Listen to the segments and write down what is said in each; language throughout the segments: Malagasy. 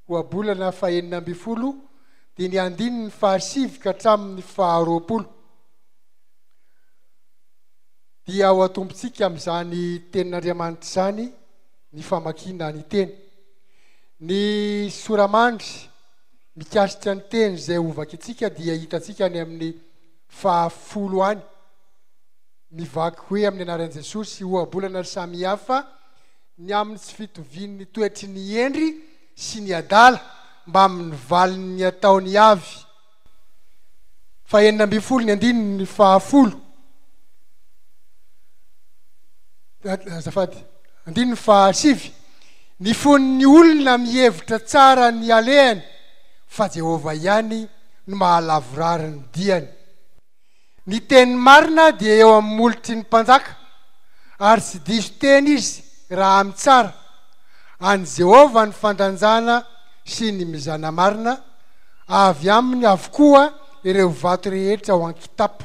Oabolana fahenina amby folo dia ny andininy fahasivy ka hatramin'ny faharoapolo. Dia ao atompontsika amin'izany tenin'Andriamanitra izany ny famakiana ny teny. Ny soramandry mikasitra ny teny izay ovaka itsika dia hitantsika any amin'ny fahafolo any. Mivaky hoe amin'ny anaran'i Jesosy oabolana samihafa ny amin'ny tsy fitovian'ny toetry ny endry sy ny adala mba amin'ny valiny ataony avy. Fahenina amby folo ny andininy ny fahafolo. Azafady, andininy fahasivy. Ny fon'ny olona mihevitra tsara ny alehany fa Jehova ihany no mahalavorary ny diany. Ny teny marina dia eo amin'ny molotry ny mpanjaka ary tsy diso teny izy raha amin'ny tsara. Any Jehova ny fandanjana sy ny mizana marina, avy aminy avokoa ireo vato rehetra ao an-kitapo.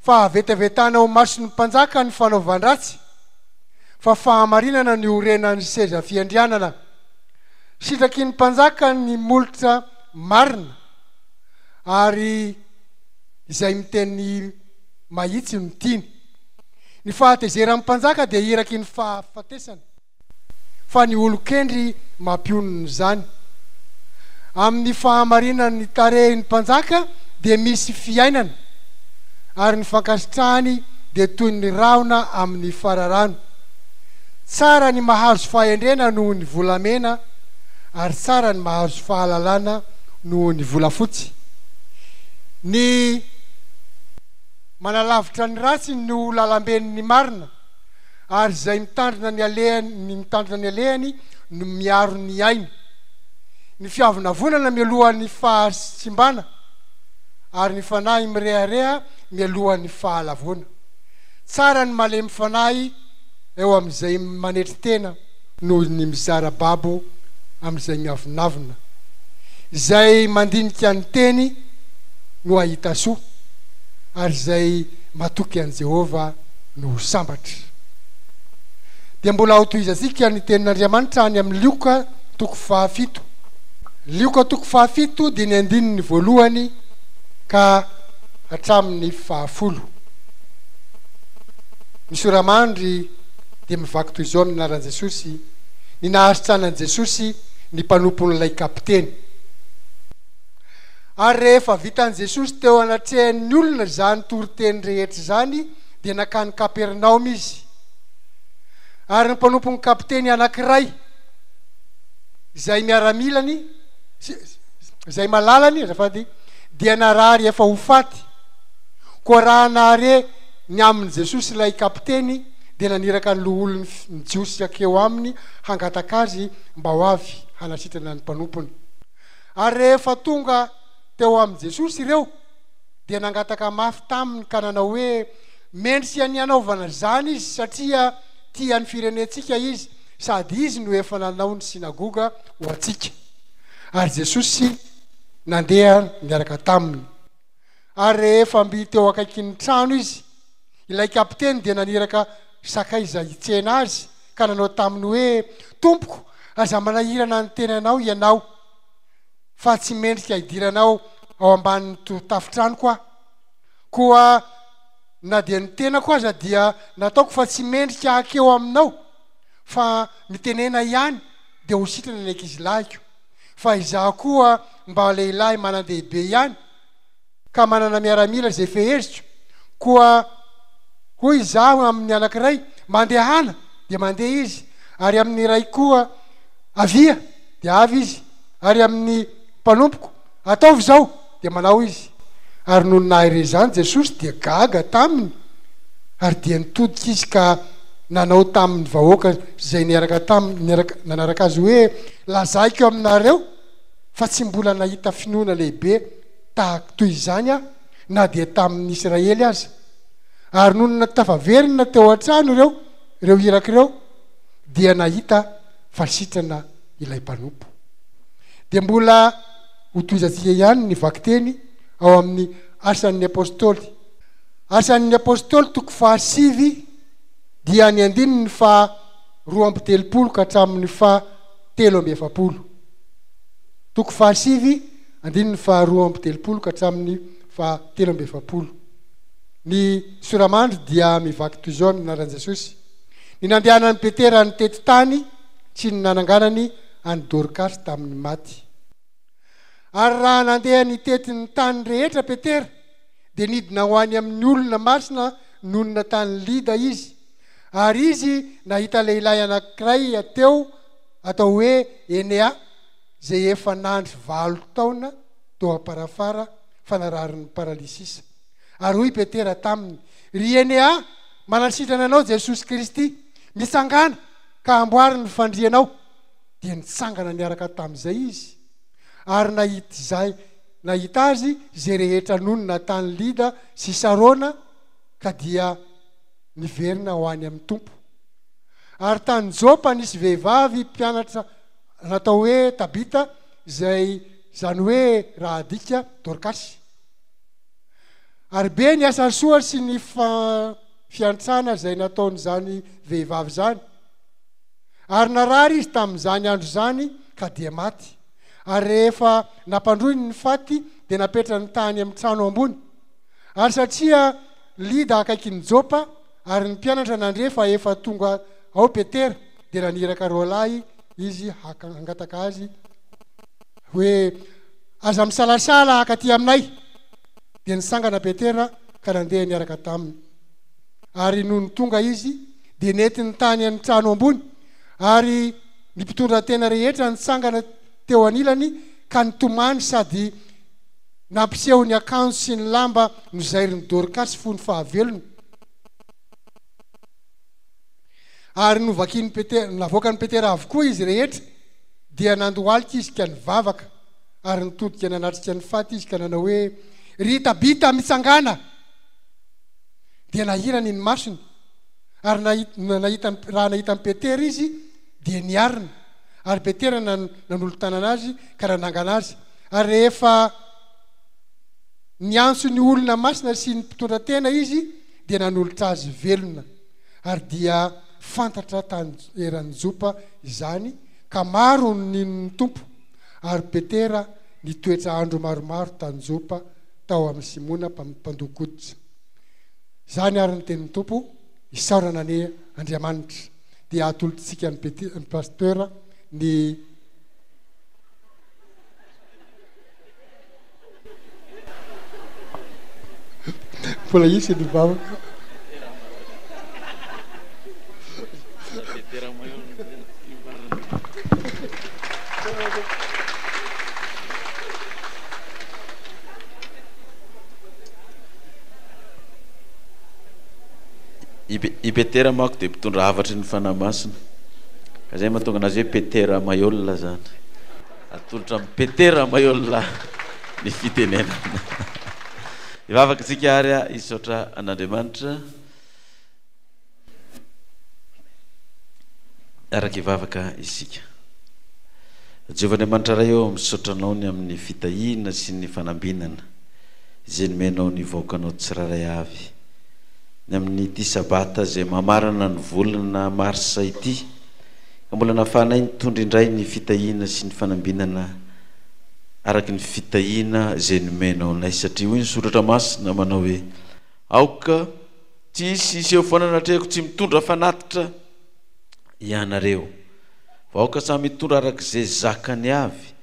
Fa avetavetana ho mason'ny mpanjaka ny fanaovan-dratsy, fa fahamarinana ny orenan'ny seza fiandrianana. Sitraky ny mpanjaka ny molotra marina ary izay miteny mahitsy ny tiany. Ny fahatezeran'ny mpanjaka dia iraky ny fahafatesana, fa ny olon-kendry mampionony izany. Amin'ny fahamarinana ny tarehin'ny mpanjaka dia misy fiainana, ary ny fankasitrahany dia toy ny rahona amin'ny fararano. Tsara ny mahazo fahendrena noho ny volamena, ary tsara ny mahazo fahalalana noho ny volafotsy. Ny manalavitra ny ratsy no lalamben'ny marina, ary izay mitandrina ny alehany no miaro ny ainy. Ny fiavana volana mialohan'ny fahasimbana, ary ny fanahy mirehareha mialohan'ny fahalavona. Tsara ny malemy fanahy eo amin'izay manetry tena noho ny mizara babo amin'izay miavonavona. Izay mandinika ny teny no ahita soa, ary izay matoky an' Jehova no sambatra. Dia mbola ho tohizantsika ny tenin'Andriamanitra any amin'ny Lioka toko fahafito. Lioka toko fahafito dia ny andininy voalohany ka hatramin'ny fahafolo. Ny soramandry dia mivaky toy izao amin'ny anaran'i Jesosy: ny nahasitranan' Jesosy ny mpanompon'ilay kapiteny. Ary rehefa vitan'i Jesosy teo anatrehan'ny olona zany toriteny rehetra zany, dia nakany Kapernaoma izy. Ary ny mpanompon'ny kapiteny anankiray izay miaramilany, izay malalany azafady, dia narary efa ho faty. Koa raha nahare ny amin'i Jesosy ilay kapiteny, dia naniraka ny loholony mijiosy akeo aminy hangataka azy mba ho avy hanasitrana ny mpanompony. Ary rehefa tonga teo amin'i Jesosy ireo, dia nangataka mafy taminy ka nanao hoe mendritsy ny anaovana zany izy, satria tia ny firenentsika izy, sady izy no efa nanao ny sinagoga ho atsika. Ary Jesosy nandeha miaraka taminy. Ary rehefa mby teo akaikin'ny trano izy, ilay kapiteny dia naniraka sakaiza hitsena azy ka nanao taminy hoe: Tompoko, aza manahirana ny tenanao ianao, fa tsy mendrika hidiranao ao ambanin'ny tafitrano koa. Koa na dia ny tenako aza dia nataoko fa tsy mendrika akeo aminao, fa mitenena ihany dia ho sitrana ny ankizilahiko. Fa izaho koa mba lehilahy manan-dehibe ihany, ka manana miaramila izay fehezitro. Koa hoy izaho amin'ny anankiray: mandehana, dia mandeha izy. Ary amin'ny iray koa: avia, dia avy izy. Ary amin'ny mpanompoko: ataovy izao, dia manao izy. Ary noho nahare izany Jesosy dia gaga taminy, ary dia nitodika izy ka nanao tamin'ny vahoaka izay nanaraka azy hoe: lazaiko aminareo fa tsy mbola nahita finoana lehibe tahaka toy izany aho, na dia tamin'ny Israely aza. Ary noho natafaverina teo an-trano ireo irak'ireo, dia nahita fasitrana ilay mpanompo. Dia mbola ho tohizantsika ihany ny vaky-teny ao amin'ny Asan'ny Apôstôly. Asan'ny Apôstôly toko fahasivy dia ny andininy fa 2:30 ka hatramin'ny fa 3:70. toko fahasivy andininy faharoa amby telopolo ka hatramin'ny fahatelo amby efapolo. Ny soramandry dia mivaky toy izao amin'ny anaran'i Jesosy: ny nandehanan'ny Petera ny tety tany tsy ny nananganany any Dorcas tamin'ny maty. Ary raha nandeha ny tety ny tany rehetra Petera dia nidina ho any amin'ny olona masina nonona tany Lida izy, ary izy nahita lehilahy anankiray atao hoe Enea, zay efa nandry 8 taona tao aparafara fanararin'ny paralisisa. Ary hoy Petera taminy: ry Enea, manasitrana anao Jesosy Kristy, mitsangana ka amboary ny fandrianao. Dia nitsangana niaraka tamin'izay izy, ary nahita azy zay rehetra nonona tany Lida sy Sarona, ka dia niverina ho any amin'ny tompo. Ary tany Jopa nisy vehivavy mpianatra natao hoe Tabita, zany hoe raha adika Dorcas. Ary be ny asa soa sy ny fiantsana zay nataon'izany vehivavy zany, ary narary izy tamin'izany andro zany ka dia maty. Ary rehefa nampandroiny ny faty dia napetra ny tany amin'ny trano ambony. Ary satria Lida akaiky ny Jopa, ary ny mpianatra nandrefa efa tonga ao Petera, dia naniraka roalahy izy hangataka azy hoe aza misalasala akaty aminay. Dia nisangana Petera ka nandeha niaraka taminy. Ary noho ny tonga izy dia nety ny tany amin'ny trano ambony, ary ny mpitondra tena rehetra nitsangana teo anilany ka nitomany sady nampiseho ny akanjo sy ny lamba nozairin'ny Dorcas fony fahavelony. Ary navoakany Petera avokoa izy rehetra, dia nandohalika izy ka nivavaka, ary nitodika nanatrika ny faty izy ka nanao hoe: ry Tabita, mitsangana. Dia nahirany ny masony, ary raha nahita ny Petera izy dia niarina. Ary Petera nanolo-tana anazy ka nanangana azy. Ary rehefa niantso ny olona masina sy ny mpitondra tena izy dia nanolotra azy velona. Ary dia fantatra tany eran'ny Jopa izany, ka maro ny tompo. Ary Petera nitoetra andro maromaro tany Jopa tao amin'ny Simona mpandokoditra. Zany ary ny tenin'ny tompo, isaorana ny Andriamanitra. Dia atolotsika ny pasteur ny mbola isy ny vavaka. I Petera manko dia mpitondra havatry ny fanahy masina, ka zay mahatonga anazy hoe Petera Maiola zany. Atolotra amin'ny Petera Maiola ny fitenenana. Ivavaka tsika ary isaotra an'Andriamanitra, araka ivavaka isika. Jehovah'Andriamanitra ray eo misotranao ny amin'ny fitahina sy ny fanambinana izay nomenao ny vahoakanao tsiraray avy ny amin'ny ity sabata zay mamarana ny volana marsa ity, ka mbola nahafahanay nitondra indray ny fitahina sy ny fanambinana araky ny fitahina zay nomenao nay, satria hoy ny soratra masina manao hoe: aoka tsisy iseho foana natrehako tsy mitondra fanatitra ianareo, fa aoka samy mitondra araky zay zakany avy,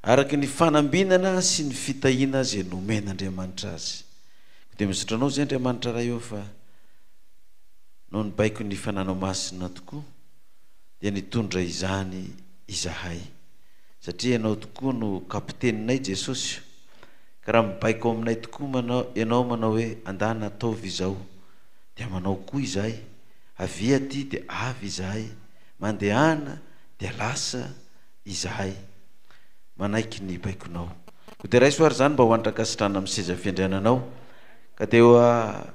araky ny fanambinana sy ny fitahina zay nomen'Andriamanitra azy. Dia misotranao zay Andriamanitra raha eo fa no nibaiko ny fananao masina tokoa dia nitondra izany izahay, satria ianao tokoa no kapiteninay Jesosy. Ka raha mibaiko aminay tokoa ianao manao hoe andana ataovy izao, dia manao koa izahay. Avy aty dia avy izahay, mandehana dia lasa izahay, manaiky ny baikonao. Ko dia ray soary zany mba ho antrakasitrana amin'ny seza fiandriananao, ka dia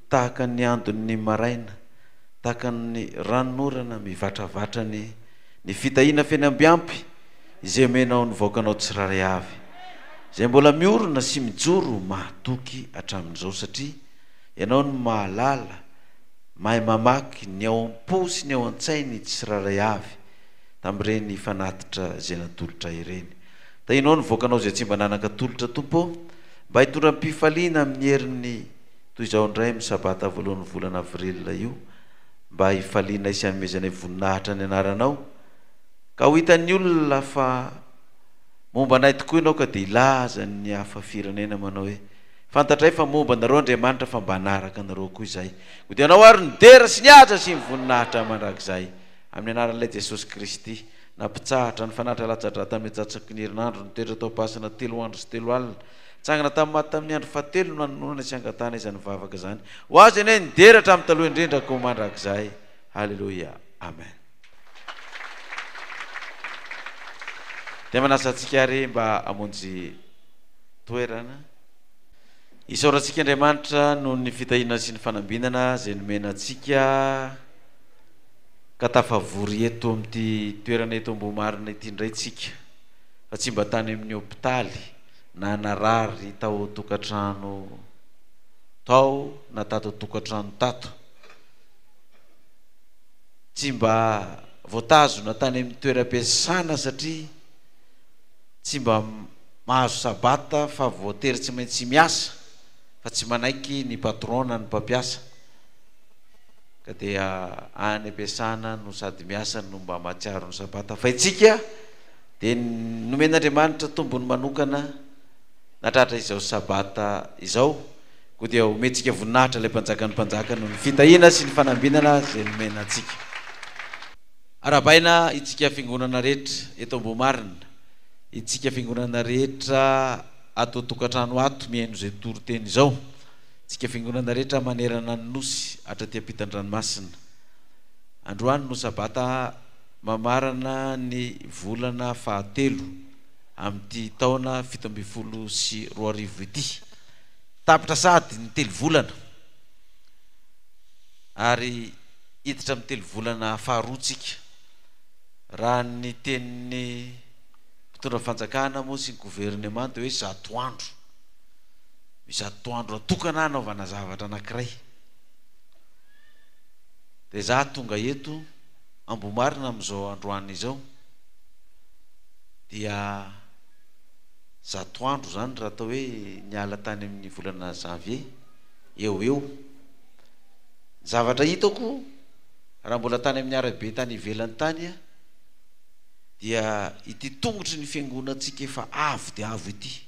tahaka ny andon'ny maraina, tahaka ny ranonorana mivatravatra ny fitahina feny ambiampy izay menao ny vahoakanao tsiraray avy, zay mbola miorona sy mijoro mahatoky hatramin'izao, satria ianao ny mahalala, mahay mamaky ny ao am-po sy ny ao an-tsainy tsiraray avy. tamin'ireny fanatitra zay natolotra ireny. Tainao nyvoakanao zay tsy mba nanaka tolotra tompo, mba hitondram-pifaliana amin'ny heriny toy izao indray amin'ny sabata voalohan'ny volana avril io, mba hifaliana isy hanomezana voninahitra ny anaranao, ka ho hitan'ny olona fa momba anay tokoa ianao ka dia ilaza ny hafa firenena manao hoe fantatray fa momba anareo Andriamanitra fa mba hanaraka anareo koa izay. Ko dia anao ary nidera sy nihaja sy mivoninahitra mandrakizay amin'ny anaran'ilay Jesosy Kristy. Nampitsahatra ny fanatra latsatra tamin'ny tsatsaky ny herinandro nitoetra tao pasina 3 andro sy 3 alina tsangana tamin'ny andro fahatelo nanonona sy angatana izany vavaka zany. Ho azy ane nideratra amin'ny taloha indrindra ko mandrakizay. Halleluia, amen. Dia manasa antsika ary mba hamonjy toerana. Isaorantsika Andriamanitra noho ny fitahinana sy ny fanambinana zay nomena antsika ka tafavory eto amin'ity toerana eto Ambohimarina ity indray tsika, fa tsy mba tany amin'ny hôpitaly na narary tao tokantrano tao na tato tokantrano tato, tsy mba voatazona tany amin'ny toeram-piasana satria tsy mba mahazo sabata fa voatery tsy maintsy miasa, fa tsy manaiky ny patrona ny mpampiasa, ka dia any ampiasana no sady miasa no mba mahatsiaro ny sabata. Fa itsika dia nomen'Andriamanitra tombony manokana natratra izao sabata izao, ko dia omentsika voninahitra ilay mpanjaka ny mpanjaka no ny fitahina sy ny fanambinana zay nomena antsika. Arabaina itsika fiangonana rehetra eto Ambohimarina, itsika fiangonana rehetra ato tokantrano ato mihaino zay toroteny izao, itsika fiangonana rehetra manerana ny nosy hatraty ampitan-dranomasina. Androany no sabata mamarana ny volana fahatelo amin'ity taona 17 ity, tapitra sady ny 3 volana ary hiditra amin'ny 3 volana faharoatsika. Raha ny tenin'ny mpitondra fanjakana moa sy ny gouvernement hoe 100 andro, 100 andro atokana anaovana zavatra anankiray. Dia za tonga eto Ambohimarina amin'izao androany izao dia 100 andro zany raha atao hoe niala tany amin'ny volana janvier eo. Zavatra hitako raha mbola tany amin'ny arabe tany ivelany tany dia ity tongotry ny fiangonantsika efa avo dia avo ity.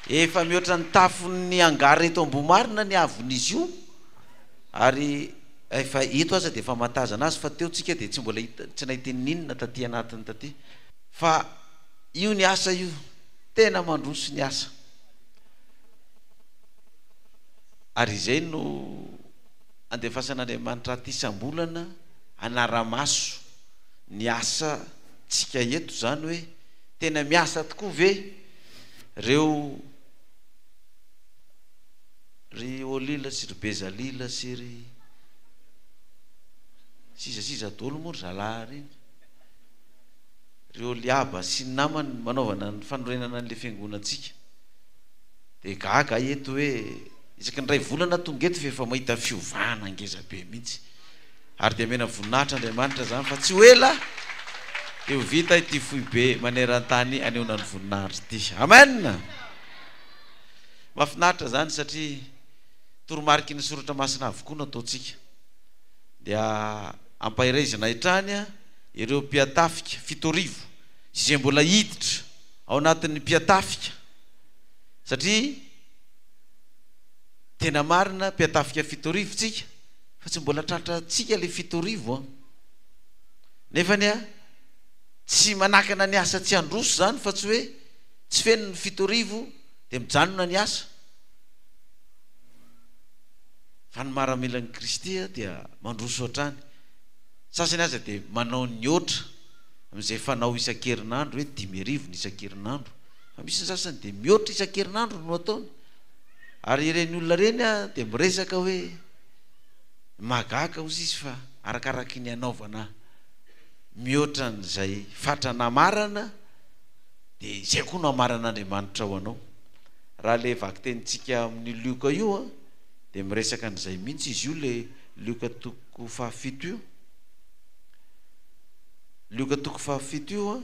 Efa mihoatra ny tafon'ny angary eto Ambohimarina ny avon'izy io, ary efa hito aza dia efa matazana azy, fa teo tsika dia tsy mbola tsy nahita ninona taty anatiny taty, fa io ny asa io tena mandroso ny asa. Ary izay no andefasan'Andriamanitra aty isam-bolana anara-maso ny asa tsika eto, zany hoe tena miasa tokoa ve reo ry Olila sy ry Bezalila sy ry sisa dolo moa ry zalahy reny, ry Oliaba sy ny namany manaovana ny fanorenana n'le fiangonantsika. Dia gaga eto hoe isaky ny 2 volana tonga eto fa efa mahita fiovana ngeza be mihitsy, ary dia mena voninahitra Andriamanitra zany fa tsy hoela eo vita ity fohy be maneran-tany aneona ny voninahitra ity. Amen. Mahafinaritra zany satria toromarika ny soratra masina avokoa nataontsika, dia ampahirazana hitrany ireo mpiatafika 7,000 izay mbola hiditra ao anatin'ny mpiatafika, satria tena marina mpiatafika 7,000 tsika fa tsy mbola tratra tsika le 7,000 nefany tsy manakana ny asa tsy androso zany, fa tsy hoe tsy feno ny 7,000 dia mijanona ny asa. Fa ny maramilan'ny Kristy dia mandroso hatrany. Sasany aza dia manao ny oatra amin'izay fanao isan-kerinandro hoe 5,000 isan-kerinandro, fa misy ny sasany dia mihoatra isan-kerinandro no ataony. Ary ireny olona reny dia miresaka hoe magaga ozy izy fa arakaraky ny anaovana mihoatra n'izay fatra namarana dia izay koa no amaran'Andriamanitra ho anao. Raha le vaky tenintsika amin'ny Luka io dia miresaka n'izay mihitsy izy io, le lioka toko fahafito io, lioka toko fahafito io a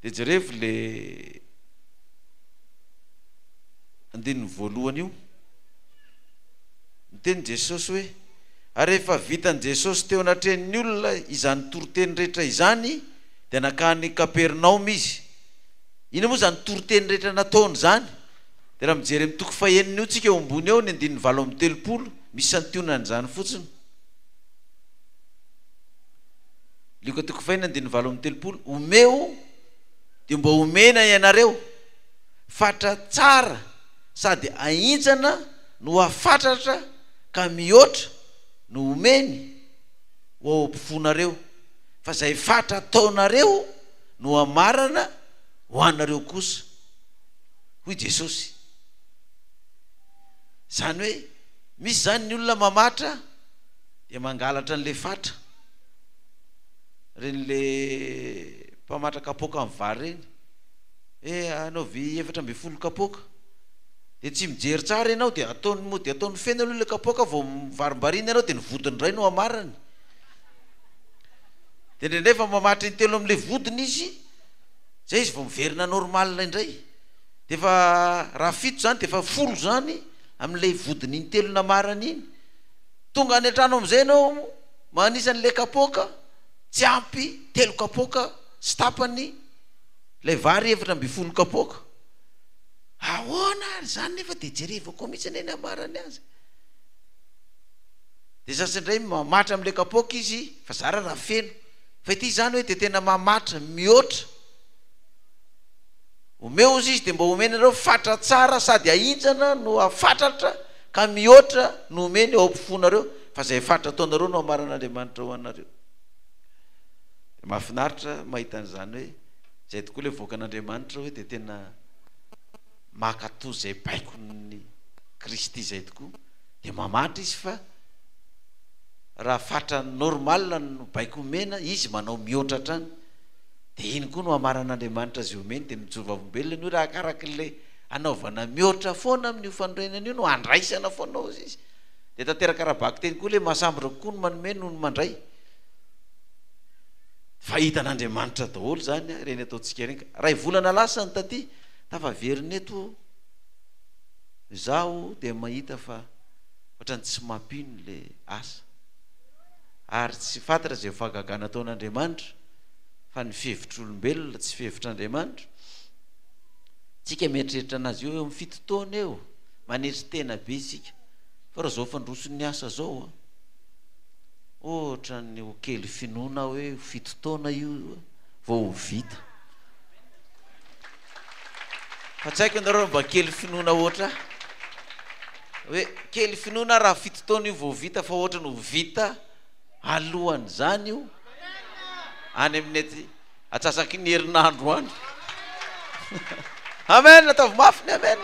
de jerevy le andininy voalohany io nyteny Jesosy hoe ary rehefa vitan Jesosy teo anatrehan'ny olona izany toroteny rehetra izany de nakany Kapernaoma izy. Ino moa zany toroteny rehetra nataony zany? De raha mijery amin'ny toko faheniny io tsika eo ambony eo ny 9:30 misy santionany zany fotsiny. Lioka toko faheniny 9:30 omeo de mba omena ianareo fatra tsara sady ainjana no afatratra ka mihoatra no omeny ho ao ampifonareo fa zay fatra ataonareo no amarana ho anareo kosa hoy Jesosy. Zany hoe misy zany ny olona mamatra de mangalatra an'le fatra reny le mpamatra kapoka amin'ny vary reny anao vy 7 kapoka de tsy mijery tsara ianao de ataony mody ataony fena aloha le kapoka vao varimbarina ianao de ny vodiny ray no amarany de ndraindray mamatra intelo am'le vodiny izy zay izy vao miverina normal indray de fa raha fito zany de fa folo zany am'le vodiny intelo namarany iny tonga any an-trano am'izay ianao manisan'le kapoka tsy ampy 3 kapoka sy tapany le vary 7 kapoka. Ahoana zany nefa de jerevako mihitsy ny amarany azy de sasandray mamatra am'le kapoka izy fa zara raha feno fa ity zany hoe de tena mamatra mihoatra omeo izy de mba omenareo fatra tsara sady ainjana no afatratra ka mihoatra no omeny ao ampifonareo fa zay fatra ataonareo no amaran'Andriamanitra ho anareo. De mahafinaritra mahita an'izany hoe zay tokoa le voakan'Andriamanitra hoe de tena makatoy zay baikony Kristy zay tokoa de mamatra izy fa raha fatra normal no baiko mena izy manao mihoatra trany de iny koa no amaran'Andriamanitra zay omeny de mijovavolombelona io raha akarak'le anaovana mihoatra foana amin'ny fandrenana io no andraisana foanao izy de tanteraka raha-baky teny koa le mahasambotra kokoa no manome noho ny mandray fahitan'Andriamanitra daholo zany reny ataontsika reny raha volana lasa ny taty tafa veriny eto zaho de mahita fa ohatrany tsy mampino le asa ary tsy fantatra zay fahagagana ataon'Andriamanitra fa ny fihevitr'olombelona tsy fihevitr'Andriamanitra tsika mieritreritra anazy eo amin'ny 7 taona eo manetry tena be isika fa raha zao fandroson'ny asa zao ohatra ny okely finoana hoe 7 taona io vao vita fa tsy haiko anareo mba kely finoana ohatra hoe kely finoana raha 7 taona io vao vita fa ohatra no vita alohan' zany io any amin'ny atsasaky ny herinandro any amen ataovy mafiny amen.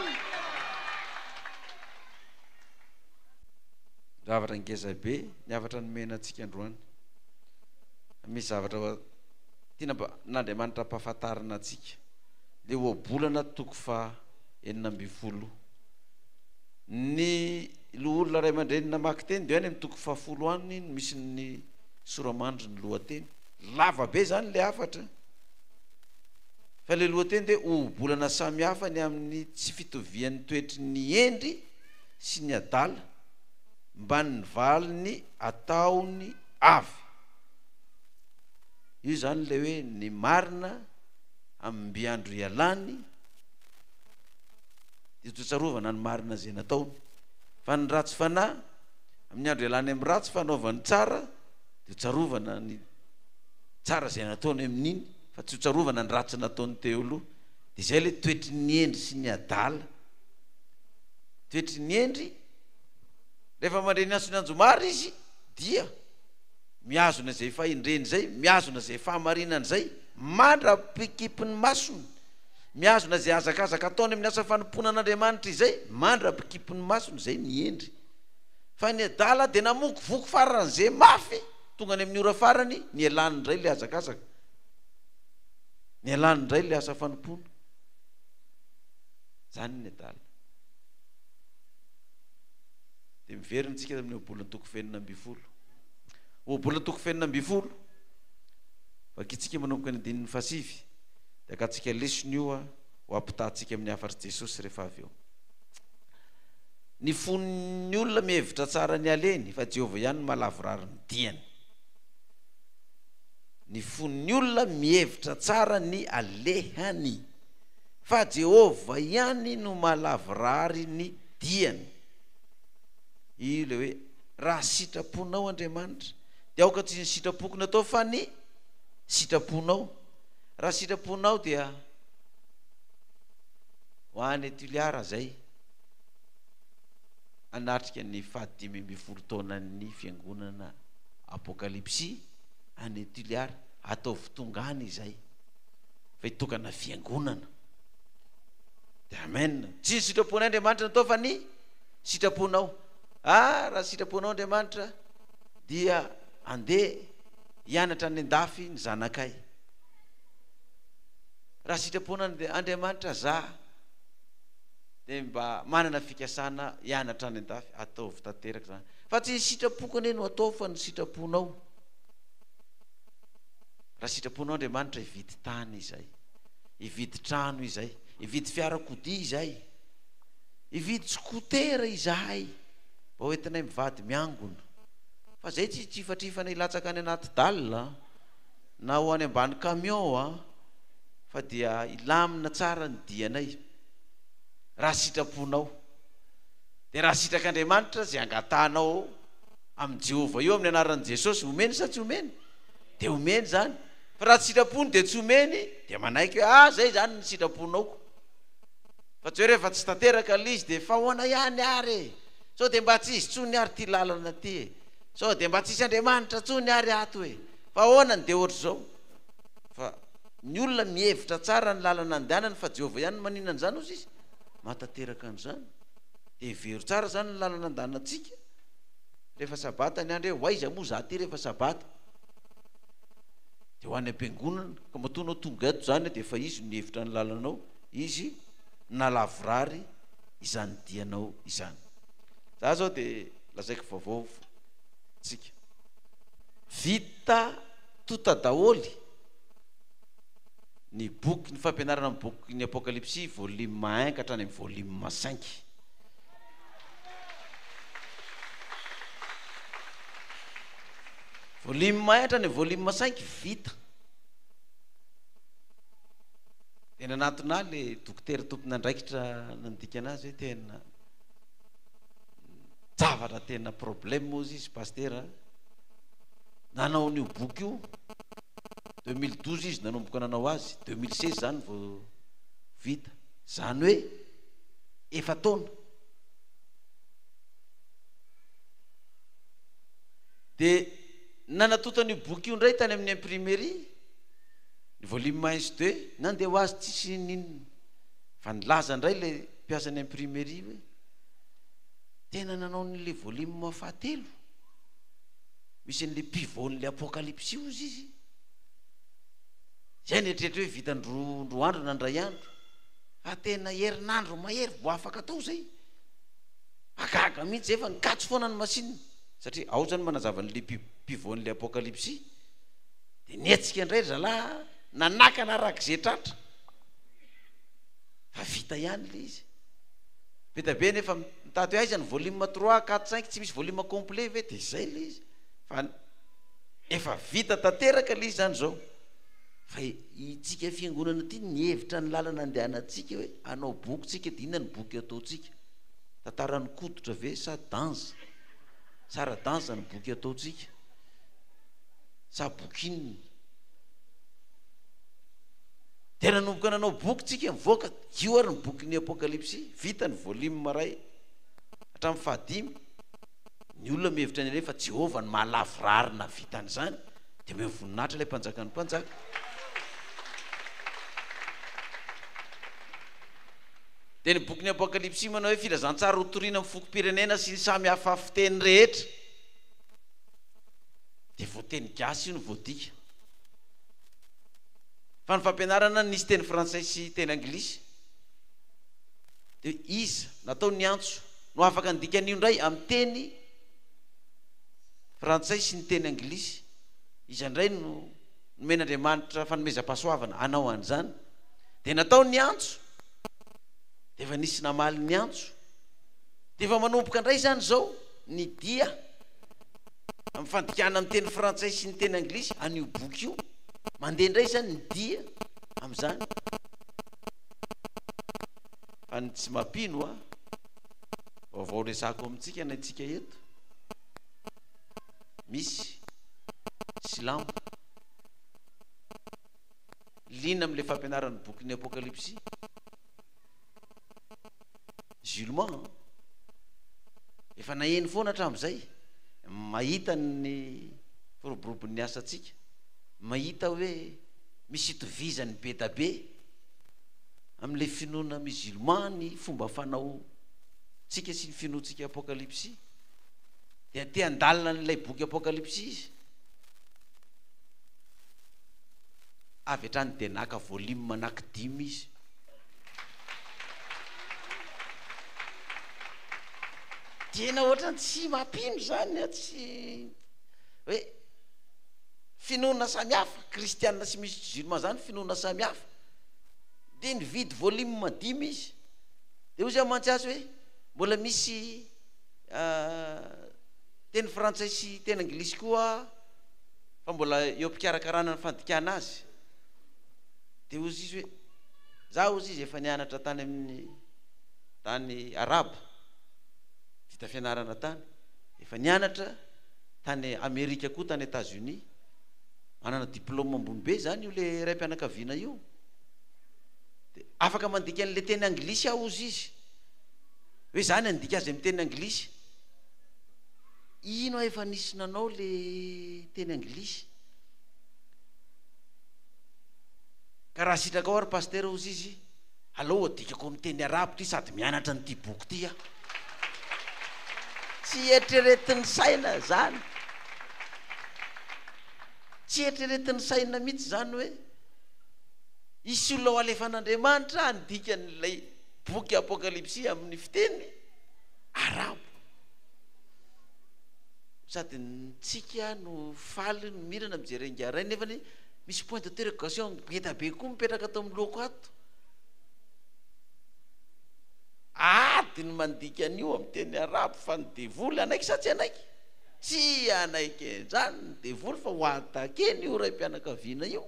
Zavatra ngeza be niavatra nomena antsika androany misy zavatra tiana n'Andriamanitra ampahafantarina antsika le oabolana toko fa 9 ny loholona ray aman-dreny namaky teny de any amin'ny toko 10 any misy ny soramandry ny lohateny lava be zany le afatra fa le lohateny de obolana samy hafa ny amin'ny tsy fitovian'ny toetry ny endry sy ny adala mba ny valiny ataony avy io zany le hoe ny marina amin'ny mbiandro ialany de totsarovana ny marina zay nataony fa ny ratsy fanahy amin'ny andro ialany amin'ny ratsy fanaovany tsara de tsarovana ny tsara zay nataony amin'iny fa tsy tsarovana ny ratsy nataony teo aloha de zay le toetry ny endry sy ny adala toetry ny endry rehefa mandreny asony anjomary izy dia miazona zay faindreny zay miazona zay fahamarinany zay mandra-pikipiny masony miazona zay azakazaka ataony amin'ny asa fanompoana an'Andriamanitra izay mandra-pikipiny masony zay ny endry fa ny adala de namokovoko farany zay mafy tonga any amin'ny ora farany ny alany indray le azakazaka ny alany indray le asa fanompoana zany ny adala dia miverintsika amin'ny obolony toko fenina ambifolo obolony toko fenina ambifolo vakitsika manomboka ny dininy fasivy dia akatsika lesony io ho ampitahantsika amin'ny hafatr'i Jesosy rehefa avy eo. Ny fon'ny olona mihevitra tsara ny aleny fa Jehovah ihany malavorary ny diany. Ny fon'ny olona mihevitra tsara ny alehany fa Jehovah ihany no malavorary ny diany. Ile hoe raha sitraponao Andriamanitra dia aoka tsy ny sitrapoko natao fa ny sitraponao. Raha sitraponao dia ho any Toliara zay anatrika ny 5 taonan'ny fiangonana apokalipsy any Toliara ataovy tongany izay fa hitokana fiangonana. Dia amen. Tsy ny sitraponao Andriamanitra natao fa ny sitraponao. Raha sitraponao Andriamanitra dia andeha hianatra ny andafy ny zanakay. Raha sitraponao Andriamanitra za dia mba manana fikasana hianatra ny andafy ataovy tanteraka zany. Fa tsy ny sitrapoko anie no atao fa ny sitraponao. Raha sitraponao Andriamanitra hividy tany izay, hividy trano izay, hividy fiarakodia izay, hividy skotera izahay mba hoentinay mivady miangona. Fa zay tsy trifatrifana hilatsaka any anaty dalina na ho any ambany camion fa dia ilamina tsara ny dianay. Raha sitraponao dia raha sitrak'Andriamanitra zay angatanao amin'ny Jehovah io amin'ny anaran'i Jesosy omeny sa tsy omeny? Dia omeny zany. Fa raha tsy sitrapony dia tsy omeny dia manaiky hoe zay zany ny sitraponaoko. Fa tsy hoe rehefa tsy tanteraka ilay izy dia fa hoana ihany ary sao dia mba tsy izy tsony ary ty lalana ty sao dia mba tsisy Andriamanitra tsony ary ato e fa hoanany dia ohatr' zao. Fa ny olona mihevitra tsara ny lalana andehanany fa Jehovah ihany maninana an'izany ozy izy matateraka an'izany. Dia very tsara zany ny lalana andehanantsika rehefa sabata ny andro hoe hoaiza moa za ty rehefa sabata dia ho any am-piangonana ka matonao tonga eto zany dia efa izy mihevitra ny lalanao, izy nalavorary izany dianao izany. Za zao dia lazaiko vaovao tsika vita tota daholy ny boky ny fampianarana amin'ny boky ny apokalipsy volume 1 ka hatrany amin'ny volume 5. Volume 1 hatrany amin'ny volume 5 vita. Tena anatona le dokotera tompona andraikitra nandika anazy hoe tena zavatra tena problème ozy izy pastera nanao n'io boky io 2012 izy nanomboka nanao azy 2016 zany vao vita zany hoe efa taona. Dia nanatota n'io boky io ndray tany amin'ny imprimerie ny volume 1 sy 2 nandeha ho azy tsisy ninona fa nilaza ndray le mpiasa ny imprimerie hoe tena nanao n'le volume fahatelo misy n'le pivon'le apokalipsy io izy zay netretra hoe vita ndro andro na ndray andro fa tena herinandro mahery vo afaka atao zay agaga mihitsy zay fa nikatso foana ny masinina satria ao zany manazava n'le pivon'le apokalipsy dia nietsika indray zalahy nanakana araka zay tratra fa vita ihany le izy betabe nefa mitady hoe aiza ny volume 3 4 5 tsy misy volume complet ve dia zay le izy fa efa vita tanteraka le izy zany zao. Fa itsika fiangonana ty nihevitra ny lalana andehanantsika hoe anao boky tsika dia inona ny boky ataontsika tantarany kodotra ve sa danza sara danza ny boky ataontsika sa bokinina dia nanomboka nanao boky tsika mivoaka io ary ny boky ny apokalipsy vita ny volume maray hatramin'ny 5 ny olona mihevitra ny rehefa Jehovah ny mahalavorary na vitan'izany dia mivoninahitra ilay mpanjaka ny mpanjaka. Dia ny boky ny apokalipsy manao hoe filazantsara hotoriana amin'ny fokom-pirenena sy ny samy hafa fiteny rehetra dia voateny gasy io no voadika. Fa ny fampianarana nisy teny frantsay sy teny anglisy dia iza natao ny antso no afaka andikany io ndray amin'ny teny frantsay sy ny teny anglisy izandray no nomen'Andriamanitra fanomezam-pahasoavana anao an'izany dia natao ny antso dia efa nisy namaly ny antso dia efa manomboka indray zany zao ny dia amin'ny fandikana amin'ny teny frantsay sy ny teny anglisy an'io boky io mandeha indray zany ny dia amin'izany fa ny tsy mampino a vaovao resako amintsika na itsika eto misy silamo lina amin'le fampianarany bokyny apokalypsy musulman efa naheny foana hatramin'izay mahita ny firoborobon'ny asantsika mahita hoe misy itovizany be da be amin'le finoana musulman ny fomba fanao tsika sy ny finoantsika apokalypsy dia te andalina n'ilay boky apokalypsy izy avy hatrany dia naka volume manaka 5 izy tena ohatrany tsy mampino zany tsy hoe finoana samihafa kristianina sy misy musulman zany finoana samihafa dia nividy volume 5 izy dia ozy amantsy azy hoe mbola misy teny frantsay sy teny anglisy koa fa mbola eo am-pikarakarana ny fandikana azy dia ozy izy hoe za ozy izy efa nianatra tany amin'ny tany araba vita fianarana tany efa nianatra tany Amerika koa tany États-Unis manana diplôme ambony be zany io le ray mpianakaviana io dia afaka mandika an'le teny anglisy aho ozy izy hoe zany andika azy amin'ny teny anglisy ino efa nisy nanao le teny anglisy ka raha sitraka ao ary paster ozy izy alao adikako amin'ny teny arabo ty sady mianatra nyity boky ty a tsy eritreretin'ny saina zany tsy eritreretin'ny saina mihitsy zany hoe isy olona ho alefan'Andriamanitra andika n'ilay boky apokalypsy amin'ny fiteny arabo sady ntsika no faly no mirana mijerengaray nefa ny misy point d'interrogation ngeda be koa mipetraka atao amin'ny loko ato adiny mandika an'io amin'ny teny arabo fa ny devoly anaiky sa tsy anaiky tsy anaiky zany ny devoly fa ho atakeny io ray mpianakaviana io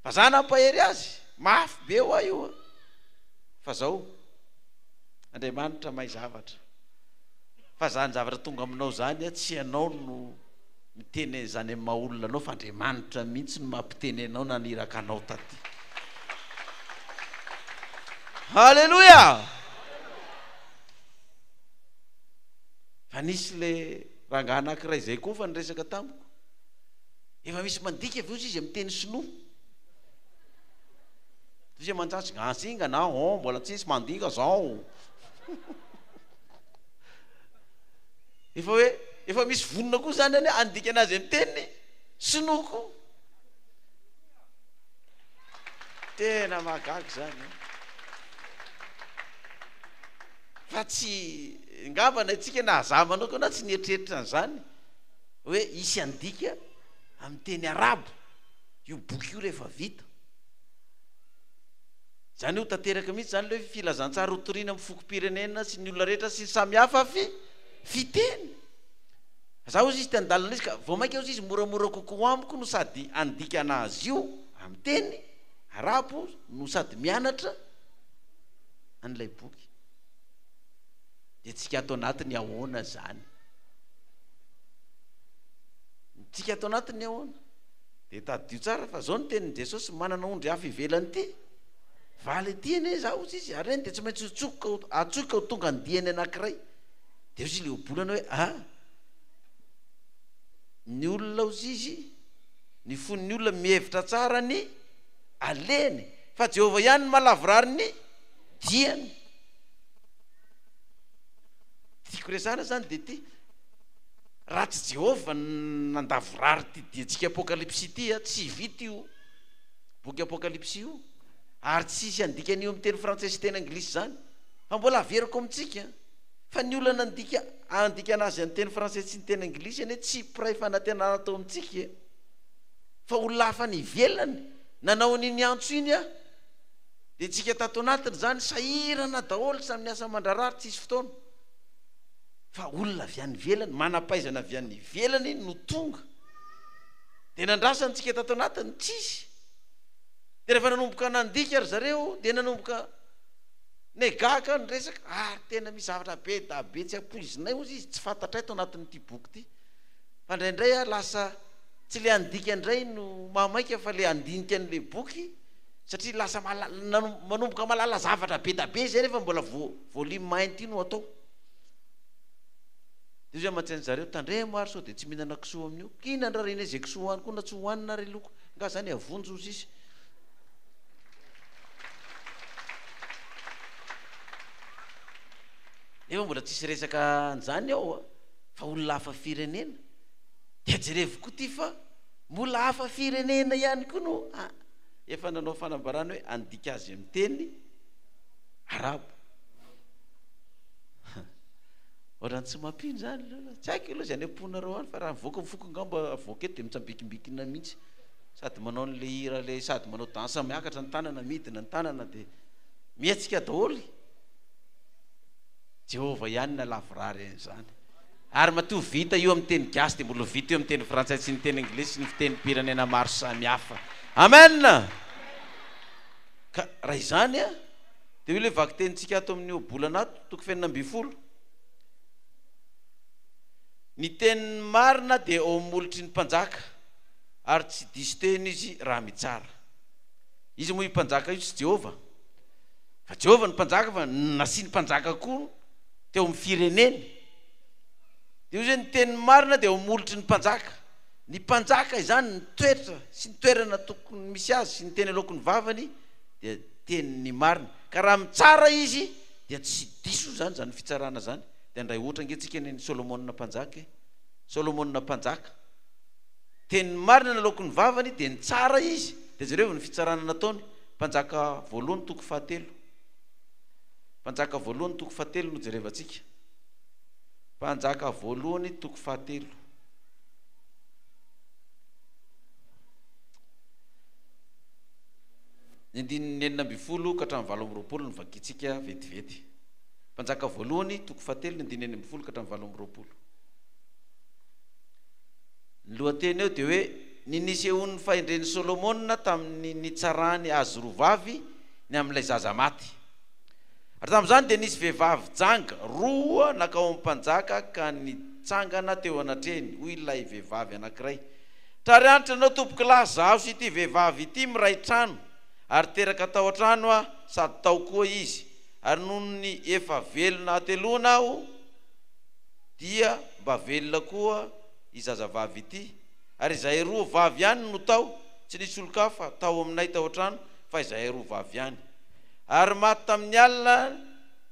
fa za nampahery azy mafy be ho a io fa zao Andriamanitra mahay zavatra fa zany zavatra tonga aminao zany a tsy anao no miteny zany amin'ny maha-olona anao fa Andriamanitra mihitsy no mampiteny anao naniraka anao taty halleluja fa nisy le rangahy anankiray zay koa fa nyresaka tamiko efa misy mandika avy ozy izy amin'ny teny sinoa izy mantsatry gasinga na mbola tsisy mandika zao efa hoe efa misy vonona koa zany any andika anazy amin'ny teny sinoko tena magaky zany fa tsy ngambana itsika na azamanao koa na tsy nietreritra n'zany hoe isy andika amin'ny teny arabo io boky io rehefa vita zany io tanteraka mihitsy zany le filazantsara hotoriana amin'ny fokom-pirenena sy ny olona rehetra sy samihafa fiteny za ozy izy tandalina izy ka vao mainka ozy izy moramora kokoa amiko no sady andika anazy io amin'ny teny arabo no sady mianatra an'ilay boky dia tsika ato anatiny ahoana zany tsika ato anatiny ahoana dia tadio tsara fa zao ny tenin'i Jesosy manana ondry hafa ivelany ty valy tiany za ozy izy ary reny dia tsy maintsy atsoka ho tonga andihany anankiray dia ozy le obolana hoe ny olona ozy izy ny fon'ny olona mihevitra tsara ny aleny fa Jehova ihany ny malavorary ny diany tiako resana zany dia ty raha tsy Jehova nandavorary ty diantsika apokalypsy ty a tsy vita io boky apokalypsy io ary tsisy andikany io amin'ny teny frantsay sy teny anglisy zany fa mbola averiko amintsika fa ny olana andika anazy ny teny français sy ny teny anglisy ane tsy pray fanantenana atao amintsika fa olona hafa ny ivelany nanao an'iny antso iny a dia tsika tato anatiny zany sahirana daholo samy miasa mandrarary tsisy fotoana fa olona avy any ivelany manampaizana avy any ivelany no tonga dia nandrasany tsika tato anatiny tsisy dia rehefa nanomboka nandika ry zareo dia nanomboka negaka ny resaka ary tena misy zavatra be da be tsy ampoizinay ozy izy tsy fantatray to anatin'ity boky ty fa indraindray a lasa tsy le andika indray no mamaika fa le andinika an'le boky satria lasa manomboka malala zavatra be da be zay rehefa mbola voalimy mainty ino atao dia zay aman-tsainy zareo tandre maro sao dia tsy mihinana kisoa amin'io kina andrarena izay kisoa hoany koa na tsy hohanina ry loko nga zany avonjo ozy izy nefa mbola tsisy resaka an'izany ao fa olona hafa firenena dia jerevoko ty fa mbola hafa firenena ihany koa no efa nanao fanambarana hoe andika azy amin'ny teny arabo ohatrany tsy mampino zany tsy haiko aloha zay any amponareo any fa raha mivoaka mifoko ngamba avoaka eto dia mitsambikimbikina mihitsy sady manao n'le hira le sady manao dansa miakatra ny tanana midina ny tanana dia mihatsika daholy Jehova ihany na lavrary zany ary matoa vita io amin'ny teny gasy dia mbola vita io amin'ny teny frantsay sy ny teny anglisy sy ny fiteny pirenena maro samihafa amen ka raha izany a dia hoe le vaky tenitsika ato amin'ny bolanato toko fenina amby folo ny teny marina dia ao molotry ny mpanjaka ary tsy diso teny izy raha mitsara izy moa mpanjaka io tsy Jehova fa Jehova ny mpanjaka fa nasiany mpanjaka koa teo amin'ny fireneny dia io zay ny teny marina dia ao molotry ny mpanjaka izany ny toetra sy ny toerana tokony misy azy sy ny teny aloako ny vavany dia teny marina ka raha mitsara izy dia tsy diso zany zany fitsarana zany dia ndray ohatra angentsika ny Solomona mpanjaka teny marina ny aloako ny vavany dia ny tsara izy dia zareo ny fitsarana nataony mpanjaka voalohany toko fahatelo no jerevantsika mpanjaka voalohany toko fahatelo ny andininy enina amby folo ka hatramin'ny valo amby roapolo ny vakitsika vetivety mpanjaka voalohany toko fahatelo ny andininy enina amby folo ka hatramin'ny valo amby roapolo ny lohateny eo dia hoe ninisehon'ny fahendren'ny Solomona tamin'ny nitsarany azy rovavy ny amin'ilay zaza maty ary tamin'izany dia nisy vehivavy janga roa nakao amin'ny mpanjaka ka nitsangana teo anatreny hoy ilay vehivavy anankiray tarianitra anao tompoky lahy zaho sy ity vehivavy ity miray trano ary teraka tao an-trano a sady tao koa izy ary noho ny efa velona atelona aho dia mba velona koa izazavavy ity ary izahay roa vavy ihany no tao tsy nisy olo-kafa tao aminay tao an-trano fa izahay roa vavy ihany ary maty tamin'ny alina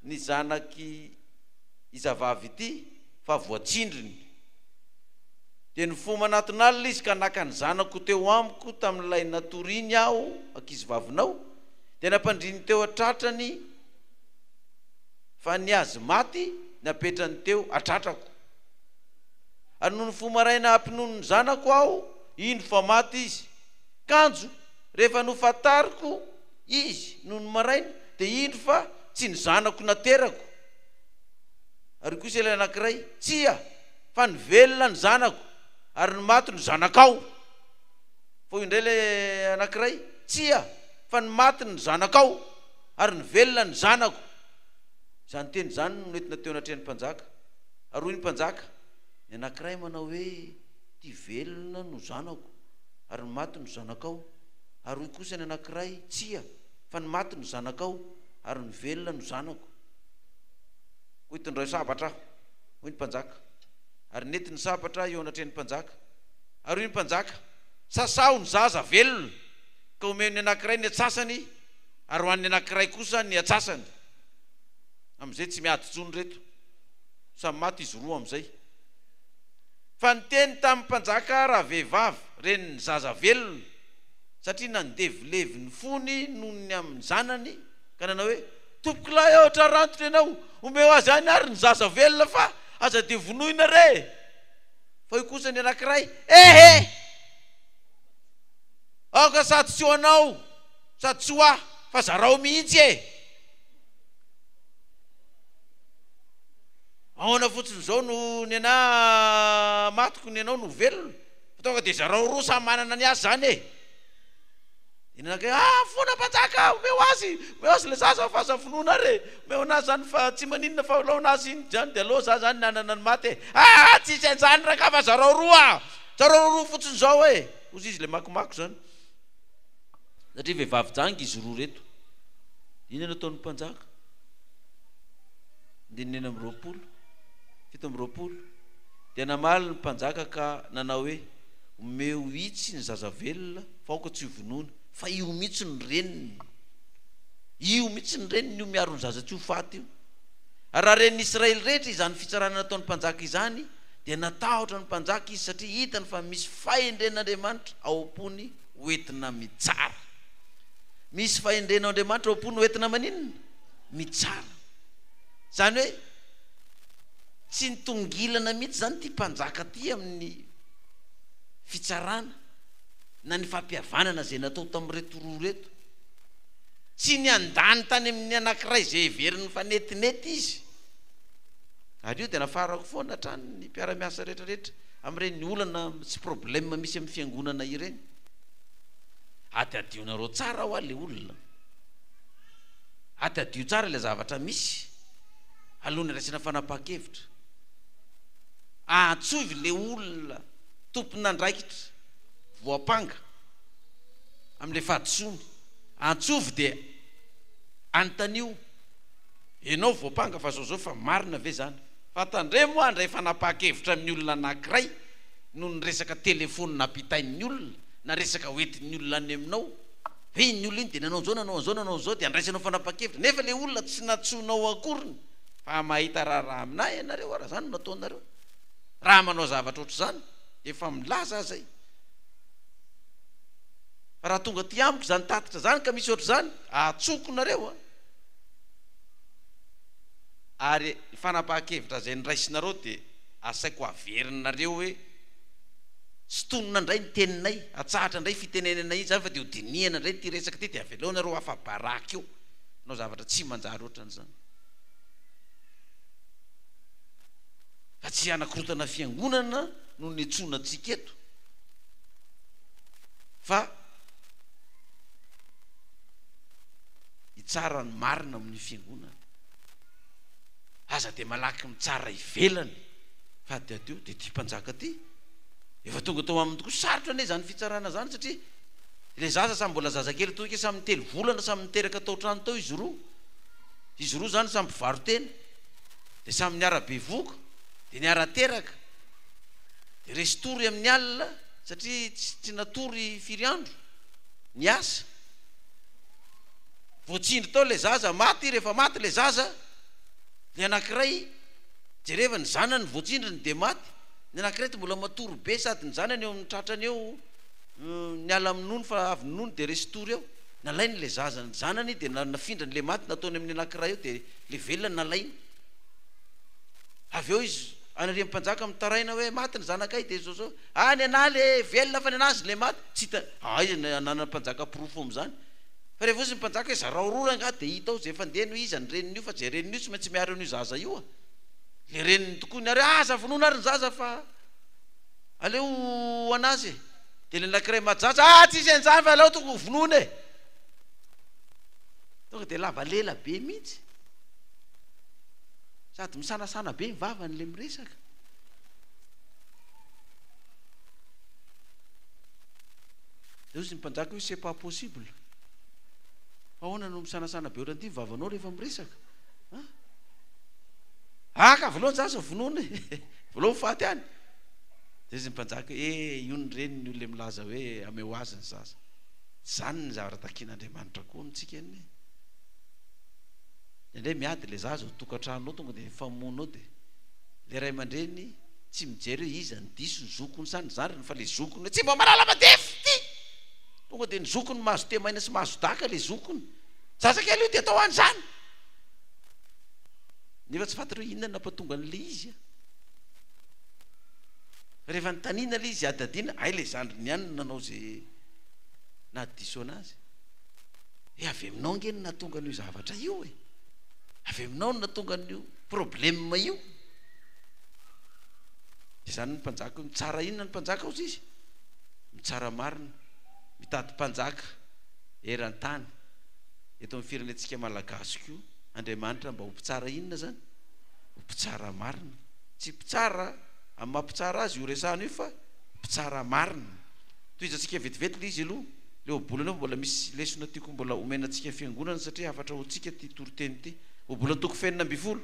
ny zanaky izavavy ity fa voatsindriny dia ny foma anatin'alina izy ka naka ny zanako teo amiko tamin'ilay natoriny aho ankizy vavinao dia nampandriny teo atratrany fa ny azy maty napetrany teo atratrako ary noho ny foma ray nahampinono ny zanako aho ino fa maty izy kanjo rehefa nofantariko izy noho ny maraina dia ino fa tsy ny zanako naterako ary kosa ilay anankiray tsia fa ny velona ny zanako ary ny maty ny zanakao fa indray le anankiray tsia fa ny maty ny zanakao ary ny velona ny zanako zany teny zany no entina teo anatrehany mpanjaka ary hoy ny mpanjaka ny anankiray manao hoe ty velona no zanako ary ny maty no zanakao ary hoy kosa ny anankiray tsia fa ny maty no zanakao ary ny velona no zanako hoy tondray sabatra hoy ny mpanjaka ary nety ny sabatra eo anatrehany mpanjaka ary hoy ny mpanjaka sasao ny zaza velona ka omeo ny anankiray ny atsasany ary hoan'ny anankiray kosa ny atsasany am'izay tsy miady tsony reto samy maty izy roa am'izay fa ny teny tamin'ny mpanjaka raha vehivavy reny ny zaza velona satria nandevilevy ny fony noho ny amin'ny zanany ka nanao hoe tompoko lahy ohatra rantony ianao omeo azy any ary ny zaza velona fa aza dia vonoina re fa io kosa ny anankiray ehe aoka sady tsy ho anao sady tsy ho aho fa zarao mihitsy e ahoana fotsiny zao no ny ana matoko ny anao no velona fa tonga dia zarao roa samy manana ny azy zany e inanake fona mpanjaka omeo azy le zaza fa aza vonoina re omeo anazy zany fa tsy maninona fa lao anazy iny zany dia aloha za zany nanana ny maty e tsisy an'izany raka fa zarao roa fotsiny zao e ozy izy le makimako zany satria vehivavy jangy izy roa reto iny nataon'ny mpanjaka ndinina amby 20 fito amby 20 dia namaly ny mpanjaka ka nanao hoe omeo itsy ny zaza velona fa aoka tsy vonoina fa io mihitsy ny reniny io miaro ny zaza tsy ho faty io ary raha reniny Israely rehetra izany fitsarana nataon'ny mpanjaka izany dia natahotra ny mpanjaka izy satria hitany fa misy fahendren'Andriamanitra ao am-pony hoentina mitsara misy fahendren'Andriamanitra ao am-pony hoentina maninona mitsara zany hoe tsy nitongilana mihitsy zany ty mpanjaka ty amin'ny fitsarana na ny fampihavanana zay natao tamin'reto roa reto tsy ny andany tany amin'ny anankiray zay heverin'ny fanetinety izy ary io dia nafarako foana hatrany ny mpiara-miasa rehetrarehetra amin'ireny olana tsy problème misy amin'ny fiangonana ireny adiadionareo tsara ho le olona adiadio tsara le zavatra misy aloha ny raisina fanapahan-kevitra atsovy le olona tompona andraikitra voapanga amin'le fahadisomy antsovy dia antanio ianao voapanga fa zao fa marina ve zany fa tandre moa andray fanapahan-kevitra amin'ny olona anankiray no ny resaka telefony napitain'ny olona na resaka hoentin'ny olona any aminao he ny olona iny dia nanao zao dia andraisanao fanapahan-kevitra nefa le olona tsy natsonao akoriny fa mahita raha aminay ianareo raha zany nataonareo raha manao zavatra ohatr' zany efa milaza zay fa raha tonga ty amiko zany tatitra zany ka misy ohatr' zany atsokonareo ary fanapahan-kevitra zay nyraisinareo dia asaiko averinareo hoe sy tonona indray ny teninay atsahatra indray fitenenanay zany fa dia ho dinihana indray ty resaka ty dia aveloanareo afa-baraky eo nao zavatra tsy manjary ohatran'izany fa tsy anakorotana fiangonana no ny etsona antsika eto fa hitsara ny marina amin'ny fiangonana aza dia malaky mitsara ivelany fa diadio dia ty mpanjaka ty efa tonga tao aminy tokoa sarotra ane zany fitsarana zany satria le zaza samy mbola zazakely toika samy telo volana samy miteraka tao trano tao izy roa zany samy mpivarotena dia samy niara-be voka dia niara-teraka dia resy tory amin'ny alina satria tsy natory firy andro ny asa voatsindry tao le zaza maty rehefa maty le zaza ny anankiray jereva ny zanany voatsindriny dia maty ny anankiray ty mbola matory be sady ny zanany eo amin'ny tratrany eo ny ala amin'nony fa avy nony dia resy tory eo nalainy le zaza ny zanany dia nafindrany le maty nataony amin'ny anankiray eo dia le velona nalainy avy eo izy anare mpanjaka mitaraina hoe maty ny zanakay dia zao ny ana le velona fa ny anazy le maty tsy hita izy anana mpanjaka pirofo am'zany fa rehefa ozy ny mpanjaka hoe zarao roa anga dia hita ao zay efa ndeh no izy ny reniny io fa zay reniny io tsy maintsy miaro an'io zaza io le reniny tokoa ny are aza vonoina ary ny zaza fa aleo anazy dia le anankiray majaja tsisy an'izany fa aleo toko vonoina e tonga dia lavalela be mihitsy sady misanasana be mivavany le miresaka de ozy ny mpanjaka hoe c'est pas possible ahoana no misanasana be ohatran'ity mivavanao rehefa miresaka ka voalohany zaza vonoina voalohany faty any de izy ny mpanjaka io ny reny ny olole milaza hoe ameo azy ny zaza zany ny zavatra takin'Andriamanitra koa amintsika any indray miady le zaza tokantrano tonga dia famonao dia le ray aman-dreny tsy mijery hoe iza ny diso ny zokony sany zany fa le zokony tsy mba marala madefy ty tonga dia ny zokony mahazo temaina sy mahazo daka le zokony zazakely io dia atao an'izany nefa tsy faty reo inona nampatonga an'le izy rehefa nytanina le izy adadiana ay le zandry ny any nanao zay nadiso anazy avy aminao ngeny natonga an'io zavatra io avy aminao natonga an'io problème io zany ny mpanjaka mitsara inona ny mpanjaka ozy izy mitsara marina mitady mpanjaka eran-tany eto amin'ny firenentsika malagasy koa Andriamanitra mba ho mpitsara inona zany ho mpitsara marina tsy mpitsara amin'ny mampitsara azy io resahana io fa mpitsara marina toy izantsika vetivety le izy aloha le obolana eo mbola misy lesona tiako mbola omenantsika fiangonana satria afatra hotsika ty toroteny ty obolana toko 20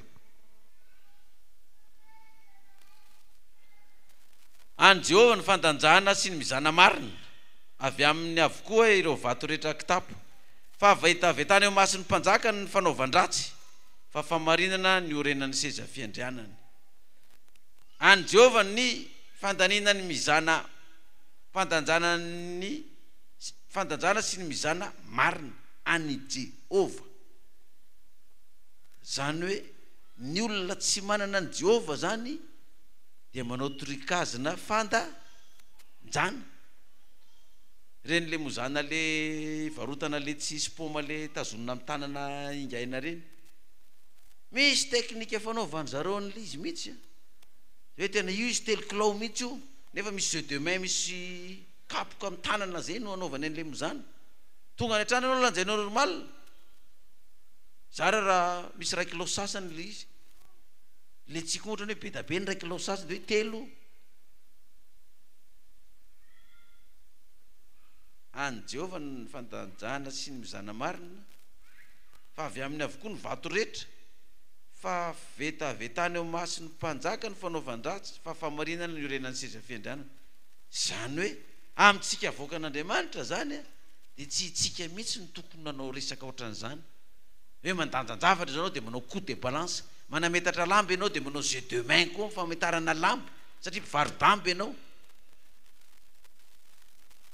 any Jehova ny fandanjahana sy ny mizana marina avy amin'ny avokoa ireo vato rehetra kitapo fa vahitavy eo masin'ny mpanjaka ny fanaovan-dratsy fa famarinana ny orenan'ny seza fiandrianany any Jehova ny fandanina ny mizana fandanjana sy ny mizana marina any Jehova zany hoe ny olona tsy manana ny Jehova zany dia manao torikazina fandanjana reny le mozana le varotana le tsy spoma le tazonina amin'ny tanana ingaina reny misy teknika fanaovany zareo an'le izy mihitsy hoe tena io izy telikilao mihitsy io nefa misy jeu de main misy kapoka amin'ny tanana zay no anaovany an'le mozana tonga any atrany anao lanjaina normal zara raha misy 1 kilao sasany le izy le tsika ohatrany hoe be da be ny 1 kilao sasany de hoe telo any Jehova ny fandanjahana sy ny mizana marina fa avy amin'ny avokoa ny vato rehetra fa vetavetany eo masin'ny mpanjaka ny fanaovan-dratsy fa famarinana ny orenan'ny seza fiandrianana zany hoe amintsika avoakan'Andriamanitra zany dia tsy itsika mihitsy ny tokony nanao resaka ohatran'izany hoe mandanjanjavatra ianao dia manao coup de balance manametatra lamba ianao dia manao jeu de main koa fametarana lamba satria mpivarodamba ianao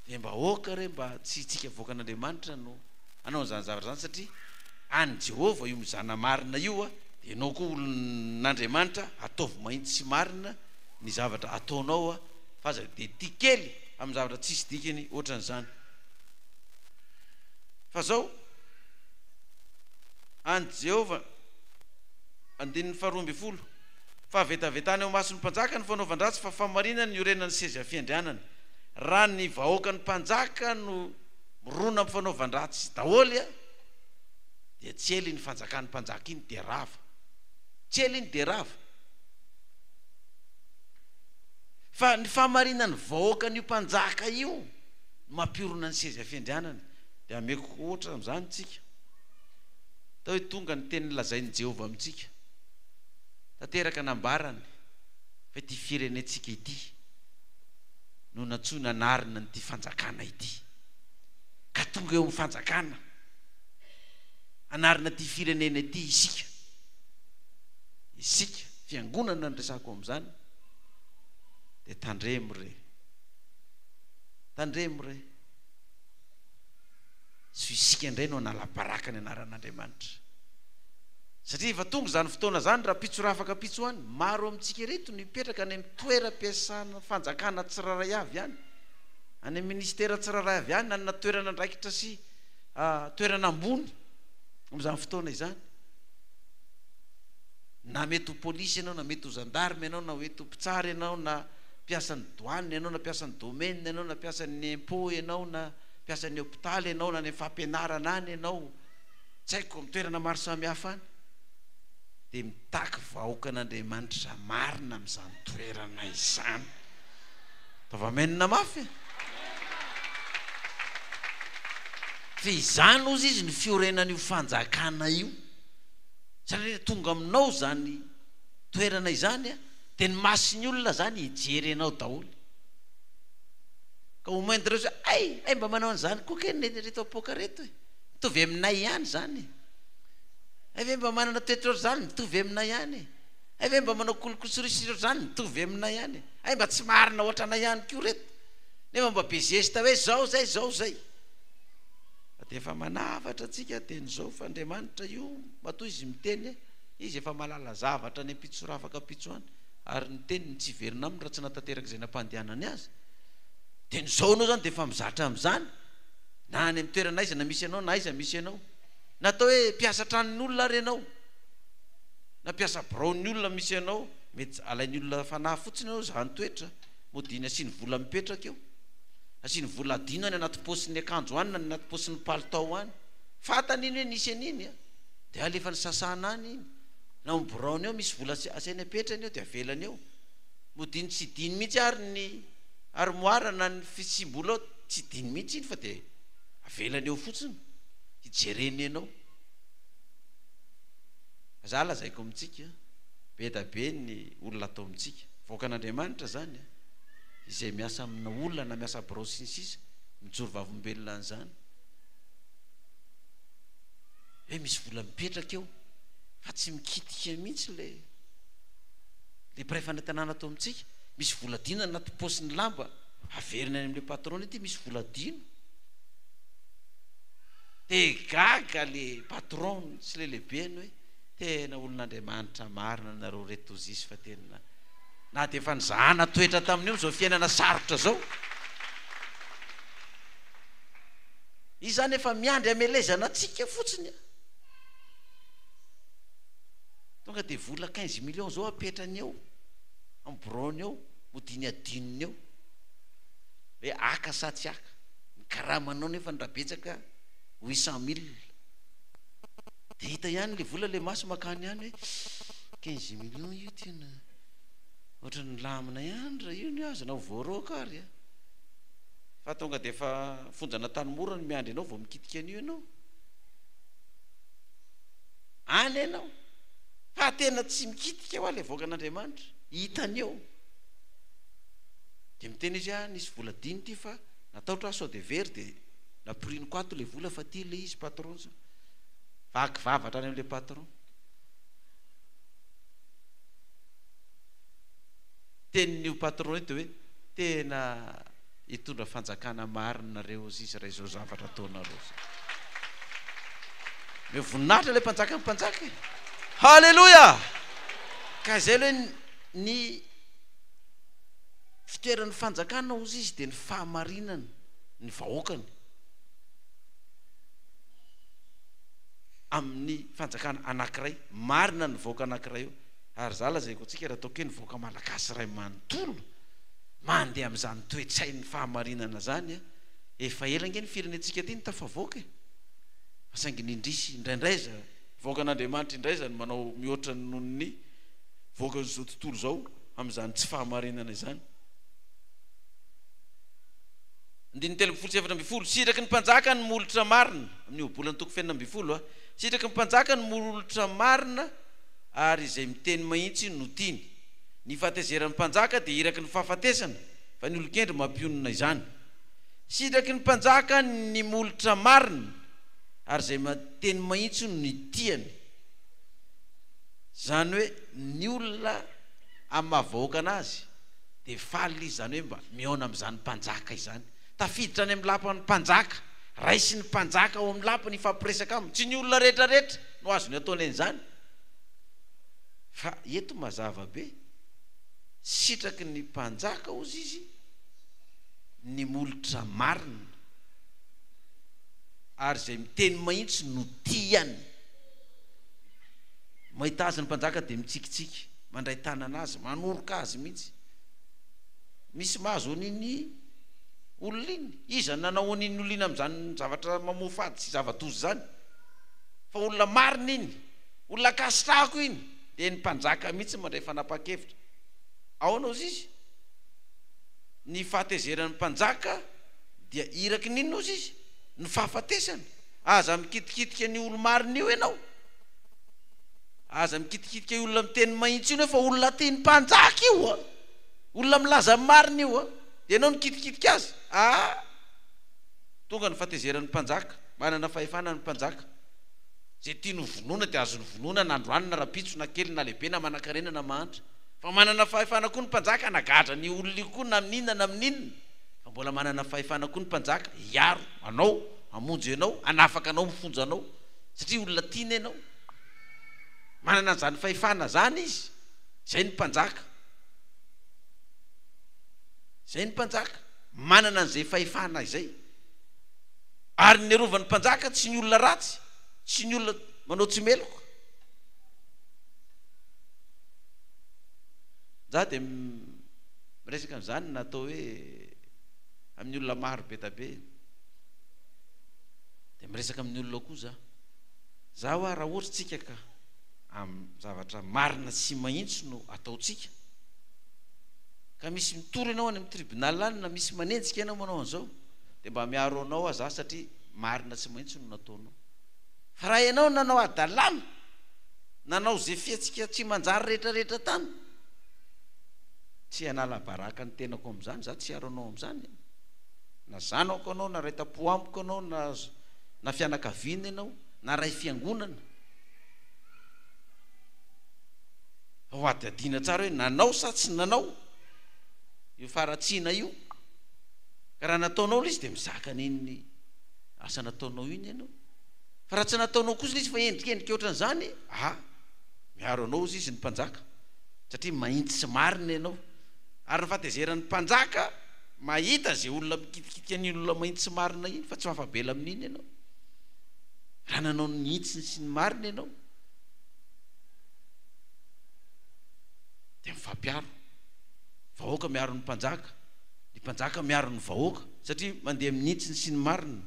dia mba oka re mba tsy itsika avoakan'Andriamanitra no anao n'izany zavatra zany satria any Jehova io mizana marina io dia ianao koa olon'Andriamanitra ataovy mahitsy sy marina ny zavatra ataonao fa aza dia tia kely amin'ny zavatra tsisy dikany ohatran'izany fa zao any Jehova 2:20 fa vetavetany eo masin'ny mpanjaka ny fanaovan-dratsy fa famarinana ny orenan'ny seza fiandrianana raha ny vahoaka ny mpanjaka no mirona amin'ny fanaovan-dratsy daholy dia tsy ely ny fanjakan'ny mpanjaka iny dia rava tsy ely iny dia rava fa ny famarinany vahoaka n'io mpanjaka io mampiorona ny seza fiandrianana dia ameko ohatra amin'izany tsika tao hoe tonga ny teny lazain'i Jehova amintsika tanteraka nambarany fa ity firenentsika ity no natsoina anarina nyity fanjakana ity ka tonga eo amin'ny fanjakana anarina ty firenena ity isika fiangonana ny resako amin'izany dia tandremo re sy isika indray no anala-baraka ny anaran'Andriamanitra satria efa tonga zany fotoana zany raha pitsorafaka pitsoany maro amintsika reto nipetraka any amin'ny toeram-piasana fanjakana tsiraray avy any any ministera tsiraray avy any na toerana andraikitra sy toerana ambony amin'izany fotoana izany na mety ho polisy ianao na mety ho gendarme ianao na mety ho mpitsara ianao na mpiasan'ny douane ianao na mpiasan'ny domaine ianao na mpiasan'ny impôt ianao na mpiasan'ny hôpitaly ianao na ny fampianarana any ianao tsy haiko amin'ny toerana maro samihafa any dia mitaky vahoakan'Andriamanitra marina amin'izany toerana izany tavamenina mafy fa izany ozy izy ny fiorenan'io fanjakana io satria tonga aminao zany toerana izany dia ny masiny olona zany hijery anao daholy ka omainty reo ay mba manao an'izany koa ke reto apoka reto mitovy aminay ihany zany ay ve mba manana toetra zany mitovy aminay ihany ay ve mba manao kolokolosorisiro zany mitovy aminay ihany ay mba tsy marina ohatra anay ihany koa reto nefa mba be zesta hoe zao zay dia efa manavatra atsika dia n'izao fa Andriamanitra io matoa izy miteny izy efa malala zavatra ny ampitso afaka pitsoany ary ny teniny tsy verina aminy raha tsy natateraka izay nampandehanany azy dia nyzao anao zany dia efa mizatra amin'izany na any amin'ny toerana aiza na misy anao na aiza misy anao natao hoe mpiasa tranony olona ary ianao na mpiasa braony olona misy anao mety alainy olona fanahy fotsiny anao zany toetra modiny asiany vola mipetraka eo asiany vola adino any anaty posiny akanjo any na anaty posiny palitao any fantany iny hoe nisy an'iny a dia alefa ny sasana any iny na braony eo misy vola asainy apetrany eo dia avelany eo modiny tsy diny mihitsy ary ny armoara na ny fisimbola ao tsy diny mihitsy iny fa dia avelany eo fotsiny hijereny ianao za lazaiko amintsika be da be ny olona atao amintsika voakan'Andriamanitra zany izay miasa amina olona na miasa brosy ny sisa mijoro vavombelona an'izany hoe misy vola mipetraka eo fa tsy mikitika mihitsy le mpiray fanantenana atao amintsika misy vola dino anaty posiny lamba averina any amin'le patron ity misy vola dino dia gaga le patron sy le lehibe ny hoe tena olon'Andriamanitra marina nareo retozisy fa tena na dia efa nizahana toetra tamin'io zao fiainana sarotra zao izy zany efa miandry amelezana atsika fotsiny tonga dia vola 15 millions zao apetrany eo amin'ny braony eo modiny adinony eo hoe aka sa tsy aka ny karamanao nefa nyrabetsaka 800 000 dia hita ihany le vola le maso makany ihany hoe 15 millions io tena ohatra ny lamina ihany raha io ny azonao voaroka ary fa tonga dia efa fonjana tany mora ny miandry ianao vao mikitika an'io ianao any ianao fa tena tsy mikitika ho le voakan'Andriamanitra hitany eo dia miteny izy nisy vola diny ty fa nataotra sao de very dia napriniko ato le vola fa ty le izy patron zao vaky vavatra any amin'le patron tenin'io patron ito hoe tena hitondra fanjakana marinareo sisy raha izao zavatra ataonareo me voninahitra le mpanjaka ny mpanjaka halleloja ka zay le ny fitoeran'ny fanjakana ozy izy dia ny fahamarinana ny vahoakany amin'ny fanjakana anankiray marina ny voaka anankiray io ary za lazaiko antsika raha ataoko hoe ny voaka malagasy ray manontolo mandeha amin'izany toetsain'ny fahamarinana zany efa elange ny firenentsika ty ny tafavoaka fasaingy ny indrisy indraindray za voakan'Andriamanitra indray zany manao mihoatra ny noho ny voaka zao tontolo zao amin'izany tsy fahamarinana izany 7:7 sitraky ny mpanjaka ny molotra marina amin'ny obolany toko 7:20 sitraky ny mpanjaka ny molotra marina ary izay miteny mahitsy no tiany ny fahatezeran'ny mpanjaka dia iraky ny fahafatesana fa ny olon-kendry mampionona izany sitraky ny mpanjaka ny molotra marina ary izay miteny mahitsy no ny tiany zany hoe ny olona amin'ny mahavahoaka anazy dia faly izy zany hoe mba mihaona amin'izany mpanjaka izany tafiditra any amin'ny lapan'ny mpanjaka raisy ny mpanjaka ao amin'ny lapany ifampiresaka aminy tsy ny olona rehetrarehetra no azony ataony an'izany fa eto mazava be sitraky ny mpanjaka ozy izy ny molotra marina ary izay miteny mahitsy no tiany mahita azy ny mpanjaka dia mitsikitsiky mandray tanana azy manoroka azy mihitsy misy mahazo an'iny olona iny izy nanao an'iny olona iny amin'izany zavatra mamofady sy zavatozy zany fa olona marina iny olona kasitrahako iny dia ny mpanjaka mihitsy mandray fanapa-kevitra ao anao izy ny fahatezeran'ny mpanjaka dia iraky ninona ozy izy ny fahafatesana aza mikitikitika ny olo marina io ianao aza mikitikitika olona miteny mahitsy io fa olona tiany mpanjaka io olona milaza marina io dia ianao nikitikitika azy tonga ny fahatezeran'ny mpanjaka manana fahefana ny mpanjaka zay tia ny vonoana dia azo ny vonoana nandroanina rapitso na kely na lehibe na manan-karena na mahantra fa manana fahefana koa ny mpanjaka nagadra ny olona koa na amin'inona na amin'inona fa mbola manana fahefana koa ny mpanjaka hiaro anao amonjy ianao anafaka anao mifonjo anao satria olona tiana ianao manana an'izany fahefana zany izy. Zay ny mpanjaka. Zay ny mpanjaka. Manana an'izay fahefana izay. Ary ny arovan'ny mpanjaka tsy ny olona ratsy, tsy ny olona manao tsy meloka. Za dia miresaka amin'izany natao hoe amin'ny olona maro be tabe. Dia miresaka amin'ny olona koa za. Za hoa raha ohatra tsika ka amin'ny zavatra marina sy mahitsy no ataotsika, ka misy mitory ianao any amin'ny tribunal any na misy manenjika ianao manao an'izao, dia mba miaro anao aza satria marina sy mahitsy no nataonao. Fa raha ianao nanao adalàna, nanao zay fiatsika tsy manjary rehetrarehetra tany, tsy hanala baraka ny tenako amin'izany, za tsy aro anao amin'izany. Na zanako anao, na ray tam-po amiko anao, na fianakaviana ianao, na ray fiangonana. Ho adihadiana tsara hoe nanao sa tsy nanao io faratsiana io. Ka raha nataonao izy dia mizaka niny asa nataonao iny ianao. Fa raha tsy nataonao kosa izy fa endrikendrika ohatran'izany, miaro anao izy ny mpanjaka, satria mahitsy sy marina ianao. Ary ny fahatezeran'ny mpanjaka mahita zay olona mikitikity ny olona mahitsy sy marina iny, fa tsy mafabela amin'iny ianao. Raha nanao ny hitsy sy ny marina ianao, dia mifampiaro. Vahoaka miaro ny mpanjaka, ny mpanjaka miaro ny vahoaka, satria mandeha amin'ny hitsy sy ny marina.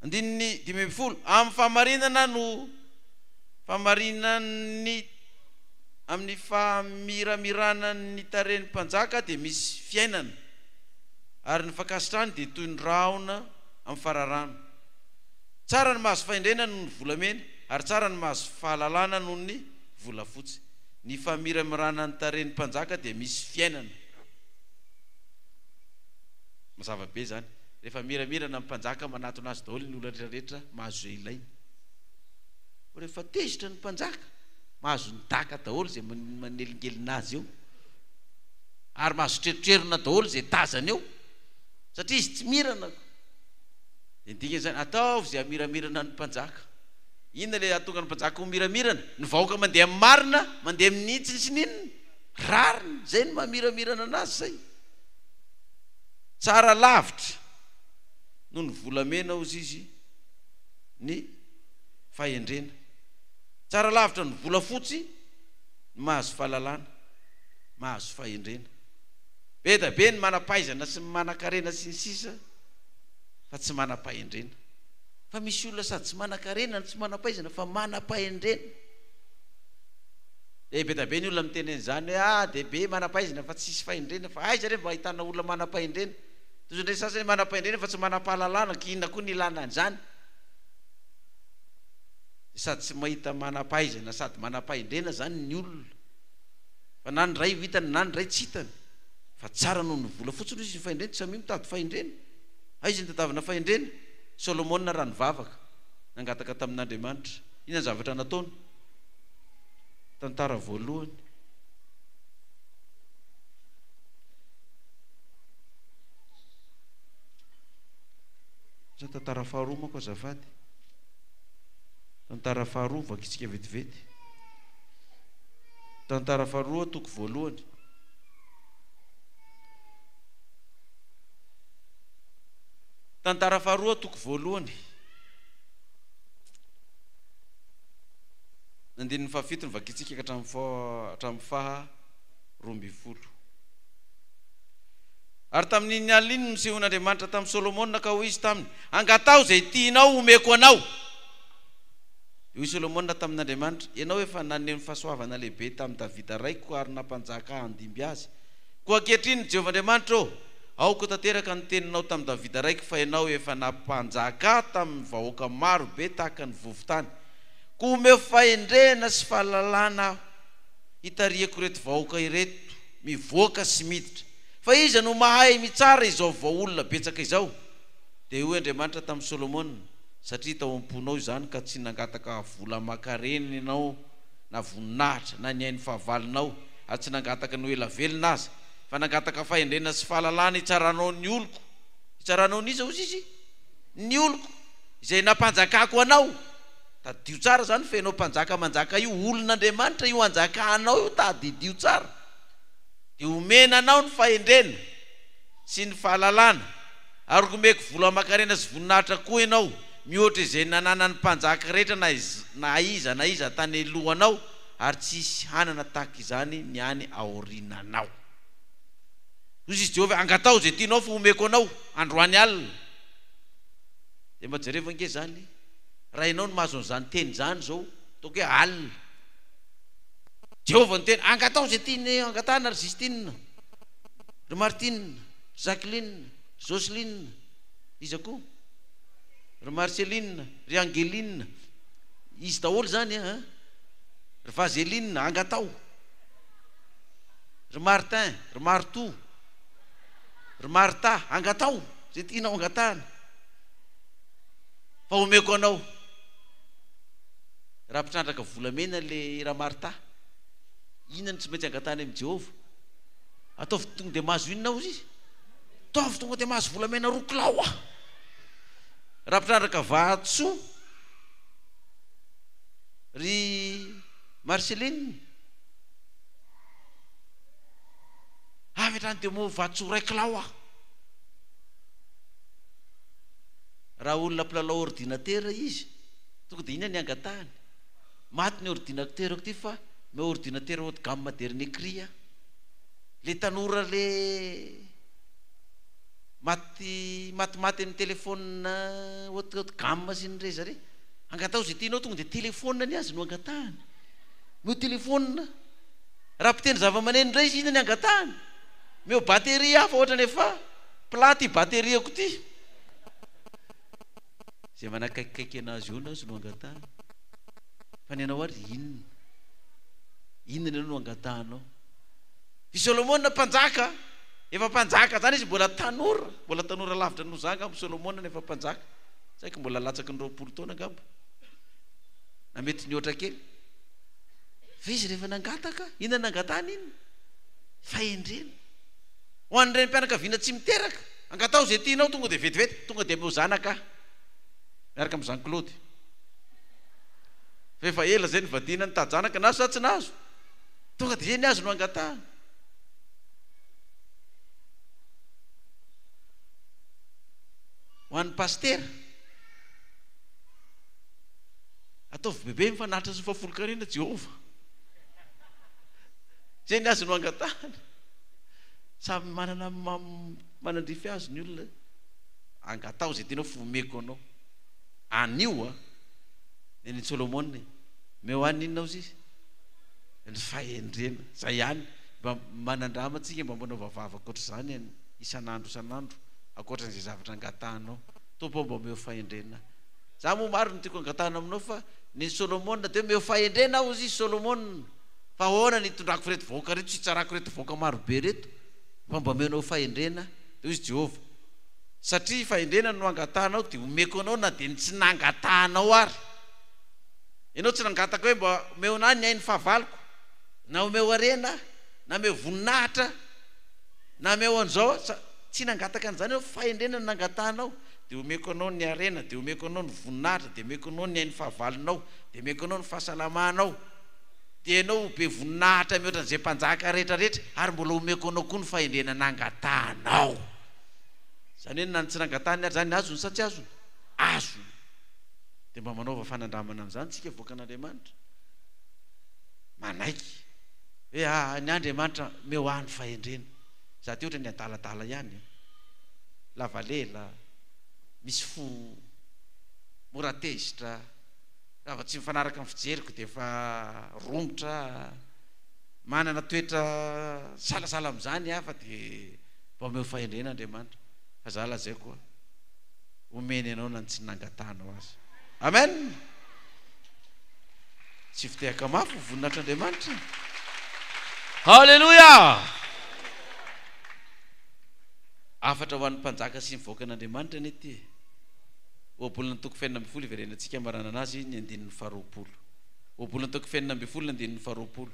Andininy 10 amin'ny famarinana no famarinany amin'ny famiramirana ny taren'ny mpanjaka dia misy fiainana, ary ny fakasitrany dia toy ny rahona amin'ny fararano. Tsara ny mahazo fahendrena noho ny volamena, ary tsara ny mahazo fahalalana noho ny volafotsy. Ny famiramirana ny taren'ny mpanjaka dia misy fiainana. Mazava be zany. Rehefa miramirana ny mpanjaka manatona azy daholo ny olona rehetrarehetra mahazo zay ilaina. Rehefa tezitra ny mpanjaka mahazo ny daka daholo zay manelingelina azy eo, ary mahazo trerotrerona daholo zay tazany eo, satria izy tsy mirana. Indika zany ataovy zay amiramirana ny mpanjaka. Inona le atonga ny mpanjaka ho miramirana? Ny vahoaka mandeha amin'ny marina, mandeha amin'ny hitsiny sy ninona, rariny, zay ny mamiramirana anazy zay. Tsara lavitra noho ny volamena ozy izy ny fahendrena. Tsara lavitra ny volafotsy, mahazo fahalalana, mahazo fahendrena. Be da be ny manam-pahaizana sy manan-karena sy ny sisa, fa tsy manam-pahendrena. Fa misy olona sady tsy manan-karena sy manam-pahaizana fa manam-pahendrena. Dia be da be ny olona miteny an'izany hoe dia be manam-pahaizana fa tsy sisy fahendrena, fa aiza rehefa ahitana olona manam-pahendrena. Toy indray sasany manam-pahendrena fa tsy manam-pahalalana, inona koa ny ilana an'izany? Sady tsy mahita manam-pahaizana sady manam-pahendrena zany ny olona, fa na ny ray hitany na ny ray tsy hitany, fa tsara noho ny vola fotsiny izy ny fahendrena. Tsy samy mitady fahendrena. Aiza ny tadavana fahendrena? Solomona raha nivavaka nangataka tamin'Andriamanitra. Inona ny zavatra nataony? Tantara voalohany. Tantara faharoa manko azafady. Tantara faharoa vakitsika vetivety. Tantara faharoa toko voalohany. Tantara faharoa toko voalohany. Nandininy fahafito ny vakitsika hatramin'ny faha 12. Ary tamin'iny alina no nisehon'Andriamanitra tamin'ny Solomona ka hoy izy taminy: angatao zay tianao omeko anao. Hoy Solomona tamin'Andriamanitra: ianao efa naneho ny fahasoavana lehibe tamin'ny Davida raiko ary nampanjaka handimby azy. Koa ankehitriny Jehovah Andriamanitra, aoko tanteraka ny teninao tamin'ny Davida raiko, fa ianao efa nampanjaka tamin'ny vahoaka maro be tahaka ny vovotany. Ko omeo fahendrena sy fahalalana hitariako ireto vahoaka ireto mivoaka sy miditra. Fa iza no mahay mitsara izao vahaolona betsaka izao? Dia hoy Andriamanitra tamin'ny Solomona: satria tao am-ponao izany ka tsy nangataka vola aman-karena ianao na voninahitra na ny ainy fahavalinao, ary tsy nangataka ny ela velona azy, fa nangataka fahendrena sy fahalalana hitsaranao ny oloko. Hitsaranao n'iza ozy izy? Ny oloko izay nampanjakako anao. tadio tsara zany fenao mpanjaka manjaka io olon'Andriamanitra io anjakanao io tadidio tsara dia omenanao ny fahendrena sy ny fahalalana ary komeko vola aman-karena sy voninahitra koa ianao mihoatra izay nanana ny mpanjaka rehetra na iza tany alohanao ary tsisy hanana tahaka izany ny any aorinanao. Hoy izy Jehovah angatao zay tianao fa omeko anao androany alina. Dia mba jereva ange zany raha ianao no mahazo an'izany teny zany zao toko hoe alina. Jehovah ny teny angatao zay tiany angatana ry Justine, ry Martine, Jacqueline, Joseline, izy koa ry Marceline, ry Angeline, izy daholo zany ry Vaseline angatao, ry Martin, ry Martou, ry Marta angatao zay tianao angatana fa omeko anao. Raha mpitrandraka volamena le raha Marta, inona tsy maintsy angatana amin'ny Jehovah? Ataovy tonga dia mahazo inona izy? Ataovy tonga dia mahazo volamena roa kilao ah. Raha mpitrandraka vatso ry Marceline, avy hatrany dia mo vatso ray kilao ah. Raha olona mpilalao ordinateur izy tonga dia inona ny angatahany? Maty ny ordinateur ty fa me ordinateur haute gamme dernier cri le tanora le maty amin'ny téléphone haute gamme sy ny reza re angatao zay tianao tonga dia téléphone ny azy no angatahany. Meo téléphone raha mpiteny zava-maneno ndray izy inona ny angatahany? Meo batterie hafa ohatra nefa platy batterie ako ty zay manakaikikaiky anazy io nazy no angatahany. Fa ny anao ary inona no angatahanao? I Solomona mpanjaka, efa mpanjaka zany izy, mbola tanora lavitra no zaka amin'ny Solomona nefa mpanjaka. Saika mbola latsaky ny 20 taona ngamba na mety ny oatra kely. Fa izy rehefa nangataka, inona nangatahany? Inona? Fahendrena. Ho an'ireny mpianakaviana tsy miteraka, angatao zay tianao tonga dia vetivety, tonga dia meo zanaka miaraka amin'ny Jean Claude. Fa efa ela zay ny vadina ny tajanaka nazo sa tsy nazo, tonga dia ny azo no angatahany. Ho an'ny paster, ataovy bebe mifanaritra sy fafolo-karena Jehovah, zay ny azo no angatahany. Samy manandrify azo ny olona. Angatao zay tianao fomeko anao. Anio ny Solomona meo any inona izy? Ny fahendrena. Zay ihany mba manandrama antsika mba manao vavava akoatra zany isan'andro akoatran'izay zavatra angatahanao. Tompo mba meo fahendrena. Za moa maro ny tiako angatahana aminao fa ny Solomona dia meo fahendrena ao izy Solomona. Fa ahoana ny itondrako reto voaka reto sy tsarako reto voaka maro be reto? Fa mba meonao fahendrena dia izy Jehovah. Satria fahendrena no angatahanao dia omeko anao na dia tsy nangatahanao ary. Ianao tsy nangataka hoe mba meona ny ainy fahavaloko, na omeo arena, na meo voninahitra, na meo an'izao, tsy nangataka an'izany fahendrena no nangatahanao. Dia omeko anao ny arena, dia omeko anao ny voninahitra, dia omeko anao ny ainy fahavalonao, dia omeko anao ny fahasalamanao. Dia ianao be voninahitra mihoatra n'izay mpanjaka rehetrarehetra ary mbola omeko anao koa ny fahendrena nangatahanao. Zany hoe na tsy nangatahany ary zany azony sa tsy azony? Azony. Dia mba manaova fanandramana amin'izany tsika voaka an'Andriamanitra. Manaiky hoe ny Andriamanitra meo ahany fahendrena. Za ty ohatra ny adaladala ihany, lavalela, misy fo, mora tezitra, raha tsy mifanaraka amin'ny fijeriko dia efa romotra, manana toetra salasala amin'izany fa dia mba meo fahendrena Andriamanitra. Fa za lazay koa omeny anao na tsy nangatahanao azy. Amen. Tsy fitehaka mafy voninatr'Andriamanitra. Halleluja. Afatra ho an'ny mpanjaka sy mivoaka an'Andriamanitra ny ety. Ohabolana toko 2 iverenantsika marana anazy ny 9:20. Ohabolana toko 2 ny 9:20.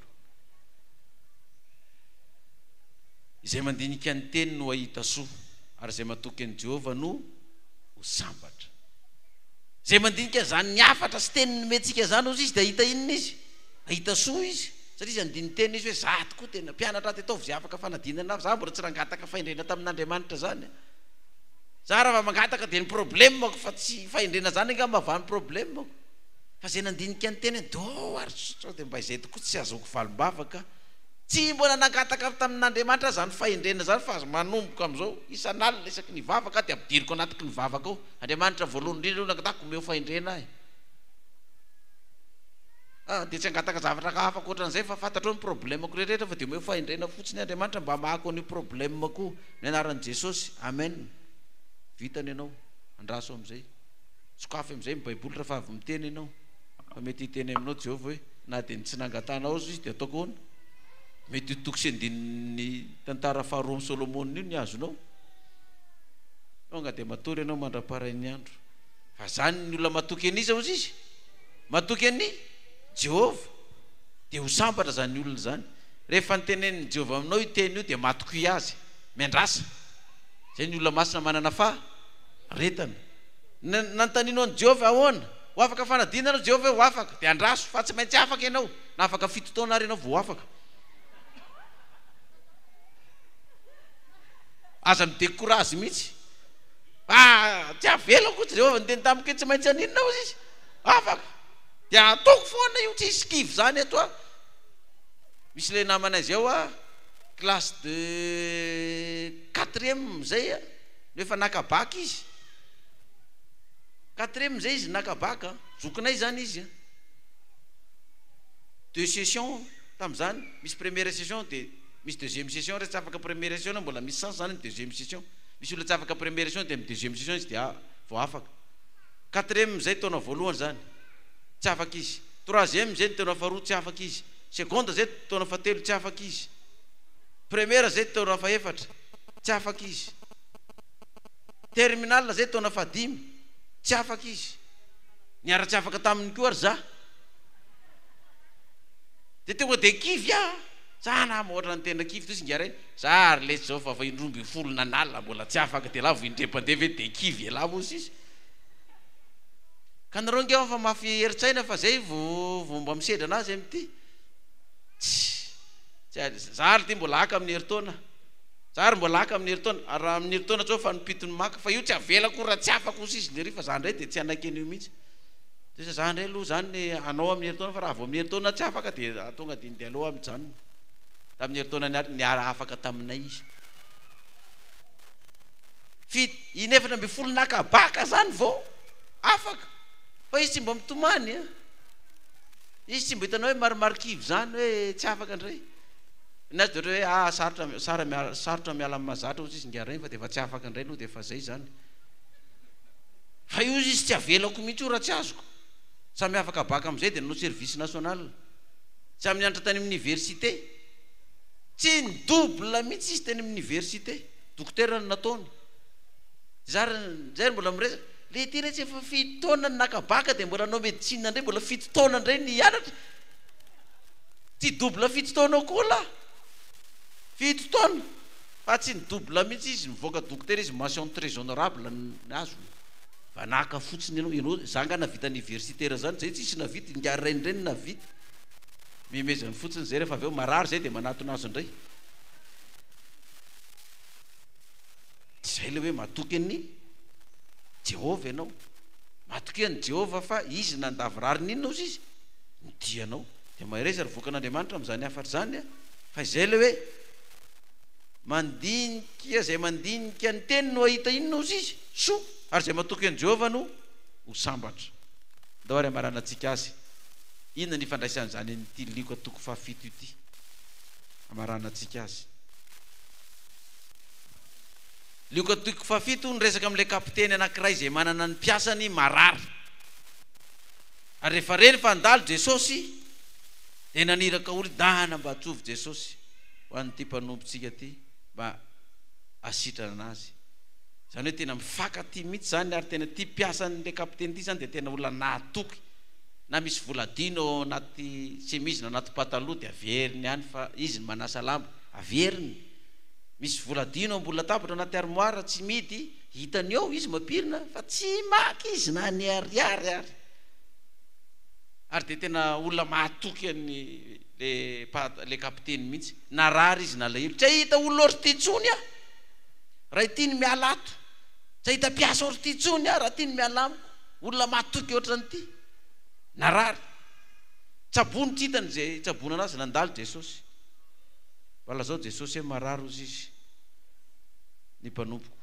Izay mandinika ny teny no ahita soa, ary izay matoky an'i Jehovah no ho sambatra. zay mandinika zany ny afatra sy teniny metsika zany ozy izy de ahita inona izy ahita soa izy satria izy andiny teny izy hoe za tokoa tena mpianatra ty ataovy zay afaka fanadinana za mbola tsy rangataka faindrena tamin'Andriamanitra zany za raha mangataka de ny problème fa tsy faindrena zany nga mavany problème fa zay nandinika ny teny do ary sao de mba izay tokoa tsy azoko valombavaka tsy mbola nangataka tamin'Andriamanitra zany faindrena zany fa manomboka am'izao isan'alina isaky ny vavaka de ampidiriko anatiky ny vavaka ao Andriamanitra voalohany indrindra nangatako meo faindrena de tsy angataka zavatra ka hafa koatran'izay fa fantatro ny problèmeko rehetrarehetra fa de meo faindrena fotsiny Andriamanitra mba mahako ny problèmeko ny anaran'i Jesosy amen vitany ianao andraso am'izay sokafy am'izay ny baiboly raha fa avy miteny ianao fa mety hiteny aminao Jehova hoe na de tsy nangatanao izy de ataoko hoana mety toko sy andininy tantara faharoa amin'ny Solomona io ny azonao tonga de matory ianao mandraparay ny andro fa zany ny olona matoky an'iza ozy izy matoky any Jehova de ho sambatra zany olona zany rehefa nytenen'ny Jehova aminao io teny io de matoky azy miandrasa zay ny olona masina manana faharetana nantaninao ny Jehova ahoana ho afaka fanadinana Jehova ho afaka de andraso fa tsy maintsy afaka ianao na afaka 7 taona ary ianao vo afaka aza miteko courage mihitsy tsy avelako Jehova nyteny tamiko tsy maintsy aninona ozy izy afaka de ataoko foana io tsy skivy zany ato misy le namanaizy ao classe de 4e zay nefa nakabaka izy 4e zay izy nakabaka zokinay zany izy 2 sessions tam'zany misy première session de misy 2e session rehefa tsy afaka première session mbola misy sens zany 2e session misy olona tsy afaka première session de 2e session izy de vo afaka 4e zay taona voalohany zany tsy afaka izy 3e zay taona faharoa tsy afaka izy seconde zay taona fahatelo tsy afaka izy première zay taona fahaefatra tsy afaka izy terminal zay taona fahadimy tsy afaka izy niara tsy afaka taminy koa ary za de tonga de kivy za na mohatra ny tena kivy to izy ngara za ary lesy zao fa indromby folo nanala mbola tsy afaka de la vo indrepandevy de kivy ela mozy izy ka nareo nge fa mafy heritsaina fa zay vo mba misedra anazy am'ty za ary ty mbola aka amin'ny heritaona za ary mbola aka amin'ny heritaona raha amin'ny heritaona tsao fa nipitony maka fa io tsy avelako raha tsy afaka ozy izy lery fa za ndray de tsy anakeny io mihitsy de za ndray aloha zany anao amin'ny heritaona fa raha vo amin'ny heritaona tsy afaka de tonga de nde aloha am'janony tamin'ny heritaona niara afaka taminay izy inefana amby folo nakabaka zany vo afaka fa izy tsy mba mitomany izy tsy mba hitanao hoe marimarikivy zany hoe tsy afaka ndray nazy de hoe sarotra miala amin'ny mahazatra ozy izy ngara fa de efa tsy afaka ndray aloha de efa zay zany fa io izy tsy avelako mihitsy io raha tsy azoko samy afaka baka am'izay de nanao service national samy nianatra tany amin'ny université tsy ny double mihitsy izy teny amin'ny université dokotera ny nataony zay mbola miresaka le ty rehetra efa 7 taona ny nakabaka de mbola anao médecine ndray mbola 7 taona ndray nianatra tsy double 7 taona koa la 7 taona fa tsy ny double mihitsy izy mivoaka dokotera izy mention très honorable ny azo fa naka fotsiny ianao zanga navita universitaire zany zay tsisy navita ngary renireny navita mimezany fotsiny zay rehefa avy eo marary zay de manatona azo indray zay le hoe matoky any Jehova ianao matoky any Jehova fa izy nandavirary ninona ozy izy nidianao de mahereza ry vokan'Andriamanitra am'zany afatra zany fa izay le hoe mandinika zay mandinika ny teny no ahita inona ozy izy soa ary zay matoky any Jehova no ho sambatra ndao ary amaranantsika azy inona ny ifandraisan'izany nyty liko atoko fahafito io ty amaranantsika azy liko atoko fahafito ny resaka am'le kapiteny anankiray zay manana ny mpiasany marary ary rehefa reny fa andalo Jesosy de naniraka oridana mba atsovy Jesosy ho an'ty mpanompotsika ty mba asitrana anazy zany hoe tena mifankaty mihitsy zany ary tena ty mpiasan'le kapiteny ty zany de tena olona nahatoky na misy voladino anaty chemise na anaty pataloha de averiny any fa izy manasa lamba averiny misy voladino ambony latabatra anaty armoire tsy midy hitany eo izy mampirina fa tsy maky izy na ny ariary ary de tena olona mahatoky any le kapiteny mihitsy narary izy nalahelo tsy hita olona ory tsony raha tiany mialato tsy hita piasa ory tsony raha tiany mialamiko olona mahatoky ohatran'ity narary tsabony tsy hitany zay tsabona anazy nandalo Jesosy vala zao Jesosy hoe marary ozy izy ny mpanompoko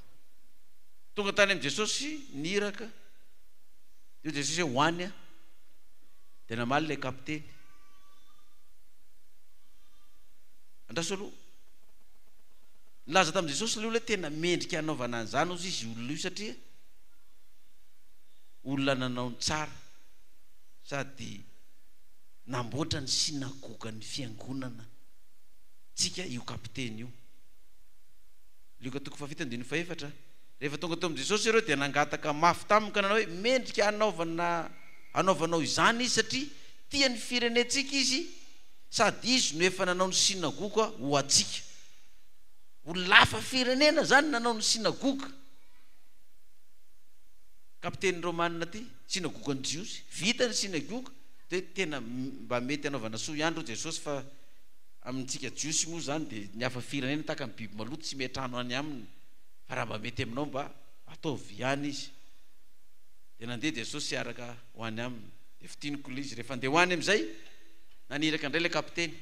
tonga tany am Jesosy niraka io Jesosy hoe hoany de namaly le kapiteny andraso aloha laza tamin'i Jesosy le olona tena mendrika hanaovana an'izany ozy izy olona io satria olona nanao ny tsara sady namboatra ny sinagoga ny fiangonana tsika io kapiteny io Luka 7:24 rehefa tonga tao am Jesosy ireo dia nangataka mafy taminy ka nanao hoe mendrika hanaovanao izany izy satria tiany firenetsika izy sady izy no efa nanao ny sinagoga ho atsika olona hafa firenena zany nanao ny sinagoga kapiteny romanina ty sinagoga ny Jiosy vita ny sinagoga de tena mba mety hanaovana soa ihany ro Jesosy fa amintsika Jiosy moa zany de ny hafa firenena tahaka ny biby maloto tsy metrano any aminy fa raha mba mety aminao mba ataovy ihany izy de nandeha Jesosy araka ho any aminy de fitiniko izy rehefa andeha ho any am'izay naniraka indray le kapiteny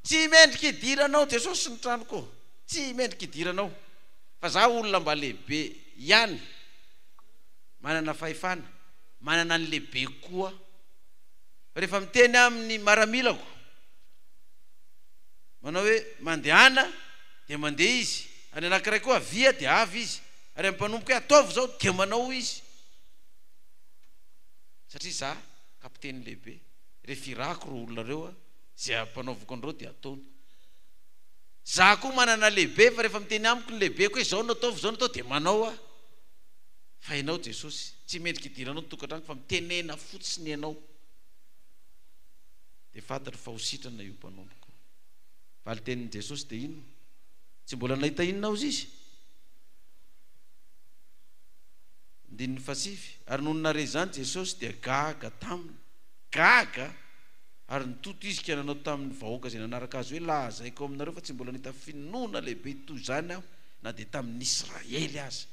tsy mendrika idiranao Jesosy ny tranoko tsy mendrika idiranao fa za olona mba lehibe ihany manana fahefana manana ny lehibe koa rehefa miteny amin'ny maramilako manao hoe mandehana de mandeha izy any anankiray koa avia de avy izy ary mpanompoka hoe ataovy zao de manao izy satria za kapiteny lehibe rehefa irako ro olona reo zay ampanaoviko andreo de ataony za koa manana lehibe fa rehefa miteny amiko ny lehibe koa hoe zao no ataovy zao no atao de manao fa ianao Jesosy tsy mendrika idiranao ny tokantranoko fa mitenena fotsiny ianao de fantatro fa ho sitrana io mpanompoko valy tenin'i Jesosy de inona tsy mbola nahita inona ozy izy ndininy fasivy ary noho nare zany Jesosy dia gaga taminy gaga ary nitoto izy ka nanao tamin'ny vahoaka zay nanaraka azy hoe lazaiko aminareo fa tsy mbola nahita finoana lehibe toy zany aho na de tamin'ny Israely azy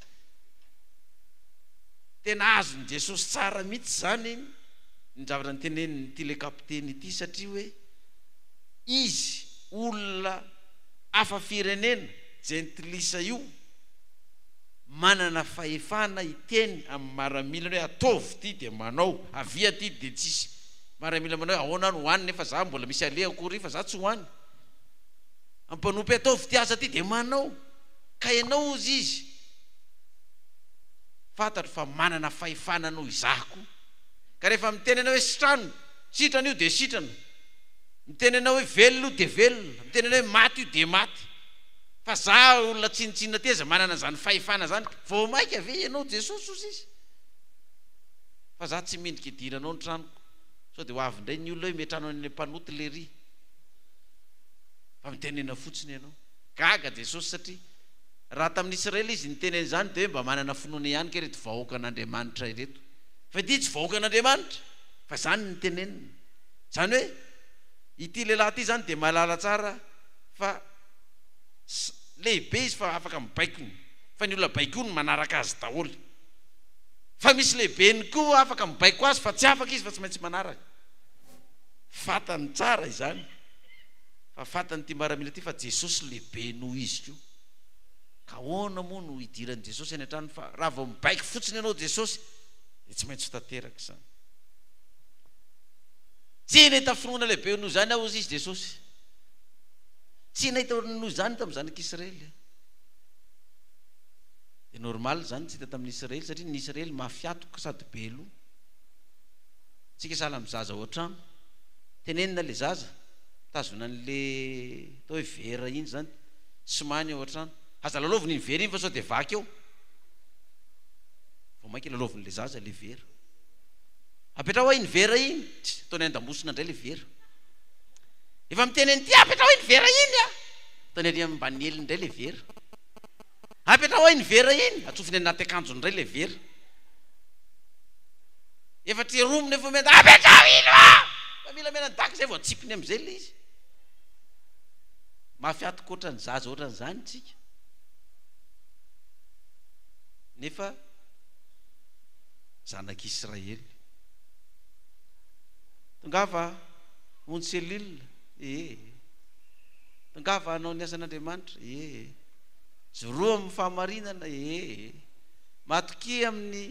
tena azony Jesosy tsara mihitsy zany ny zavatra nyteneniny ty le kapiteny ity satria hoe izy olona hafa firenena jentilisa io manana fahefana iteny amin'ny maramilana hoe ataovy ty de manao avia ty de tsisy maramila manao hoe ahoana no hoany nefa za mbola misy ale akory fa za tsy hoany ampanompo ataovy ty asa ty de manao ka ianao ozy izy fantatro fa manana fahefana noho izako ka rehefa mitenena hoe sitrano sitrana io de sitrana mitenena hoe velona io de velona mitenena hoe maty io de maty fa za olona tsinitsinina teza manana zany fahefana zany vao maika ave ianao Jesosy ozy izy fa za tsy mendrika idiranao ny tranoko sao de ho avy indray ny olona hoe metrano any mpanoty le ry fa mitenena fotsiny ianao gaga Jesosy satria raha tamin'ny Israely izy niteneny zany de mba manana finoana ihany ke reto vahoaka an'Andriamanitra ireto fa ty tsy vahoaka an'Andriamanitra fa zany nitenenina zany hoe ity lehilahy ty zany de malala tsara fa lehibe izy fa afaka mibaikony fa ny olona baikony manaraka azy daholo fa misy lehibeny koa afaka mibaiko azy fa tsy afaka izy fa tsy maintsy manaraka fatany tsara izany fa fatany ty maramila ty fa Jesosy lehibe noho izy ko ka ahoana moa no idiran'i Jesosy any an-trano fa raha vao mibaiko fotsiny ianao Jesosy de tsy maintsy tanteraka zany tsy nahita finoana lehibe noho zany aho ozy izy Jesosy tsy nahita noho zany tamin'ny zanak'Israely de normal zany tsy hita tamin'ny Israely satria ny Israely mafiatoka sady belo tsika sahala amin'ny zaza ao an-trano tenenina le zaza tazona an'le atao hoe vera iny zany somany ao an-trano aza laloviny iny vera iny fa sao de vaky eo vao mainka laloviny le zaza le vera apetra hoe iny vera iny ataony andambosina indray le vera efa miteny ny ty apetra hoe iny vera iny ataony ary ambany eliny indray le vera apetrao iny vera iny atsofiny anaty akanjony ray le vera efa treromony efa mety apetrao iny fa mila menadaky zay vao atsipiny am'izay le izy mafiaty koatra ny zaza ohatran'izany tsika nefa zanak'Israely tongava mony selila tongava anao ny asan'Andriamanitra zoroa amin'ny fahamarinana matoky amin'ny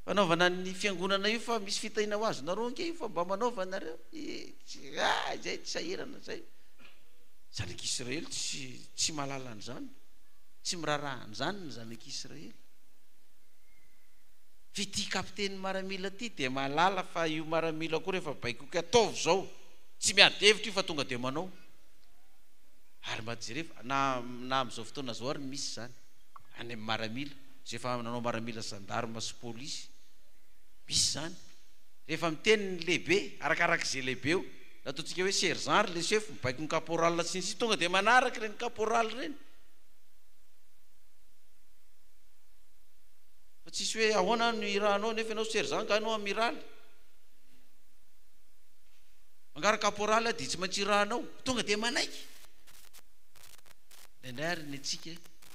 fanaovana ny fiangonana io fa misy fitahina ho azo nareo anke io fa mba manaovanareo zay tsy sahirana zay zanak'Israely tsy mahalala an'izany tsy mirarahan'izany ny zanak'Israely fity kapiteny maramila ty de mahalala fa io maramila koa rehefa baikoky ataovy zao tsy miadevitra io fa tonga de manao ary majerefa na am'izao fotoana zao ary misy zany any amin'ny maramila zay efa nanao maramila gendarme sy polisy misy zany rehefa miteny ny lehibe arakarak'izay lehibe eo ataontsika hoe sergent le chef mibaiko ny caporal sy ny tonga de manaraka reny caporal reny fa tsisy hoe ahoana no irahanao nefa ianao sergent ka anao amiral mangara caporal dia tsy maintsy irahanao tonga de manaiky indray ary ny atsika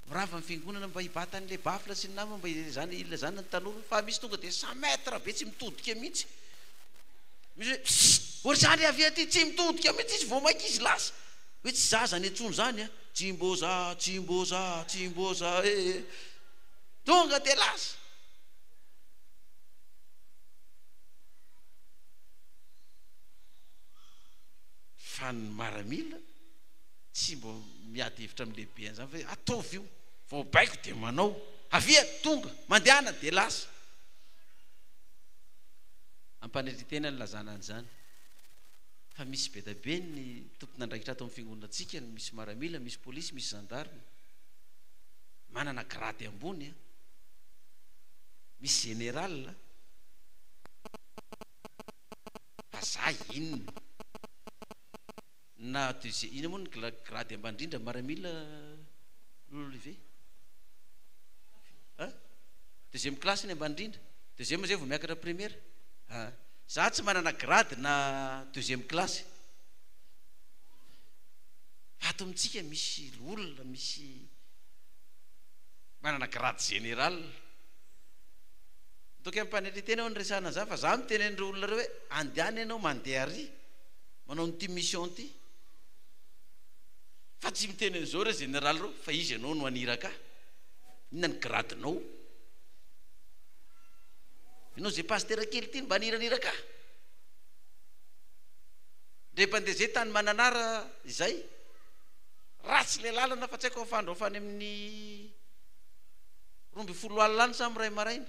mirava amin'ny fiangonana mba hibatan'le bafla sy ny nama mba zany ilona zany ny tanora fa misy tonga de 100 mètres be tsy mitodika mihitsy misy hoe ohatrany avy aty tsy mitodika mihitsy izy vao maika izy lasa hoe tsy zaza ny antsony zany tsimboza tonga de lasa fa ny maramila tsy mbo miady hevitra amin'ny lehibe an'izany fa ataovy io vao baiko de manao avia tonga mandehana de lasa ampanetritena ny lazana an'izany fa misy be tabe ny tompona andraikitra ato amin'ny fiangonatsika ny misy maramila misy polisy misy gendarme manana grady ambony misy général fa za inona na ina moa ny grady ambandrindra maramila lolive deuxième classe ny ambandrindra deuxième zay vao miakatra première za tsy manana grady na deuxième classe ato amintsika misy olona misy manana grady général toka ampanetritena ao ny resana zany fa za miteny andreo olona reo hoe andehany ianao mandeha ary manao nyty mission ty fa tsy miteny an'izao re général reo fa izy ianao no aniraka inona ny gradinao ianao zay pasteur kely ty mba aniraniraka ndrepandea zay tany mananara izay ratsy le lalana fa tsy haiko afandraofany amin'ny 12 alina any samy ray maraina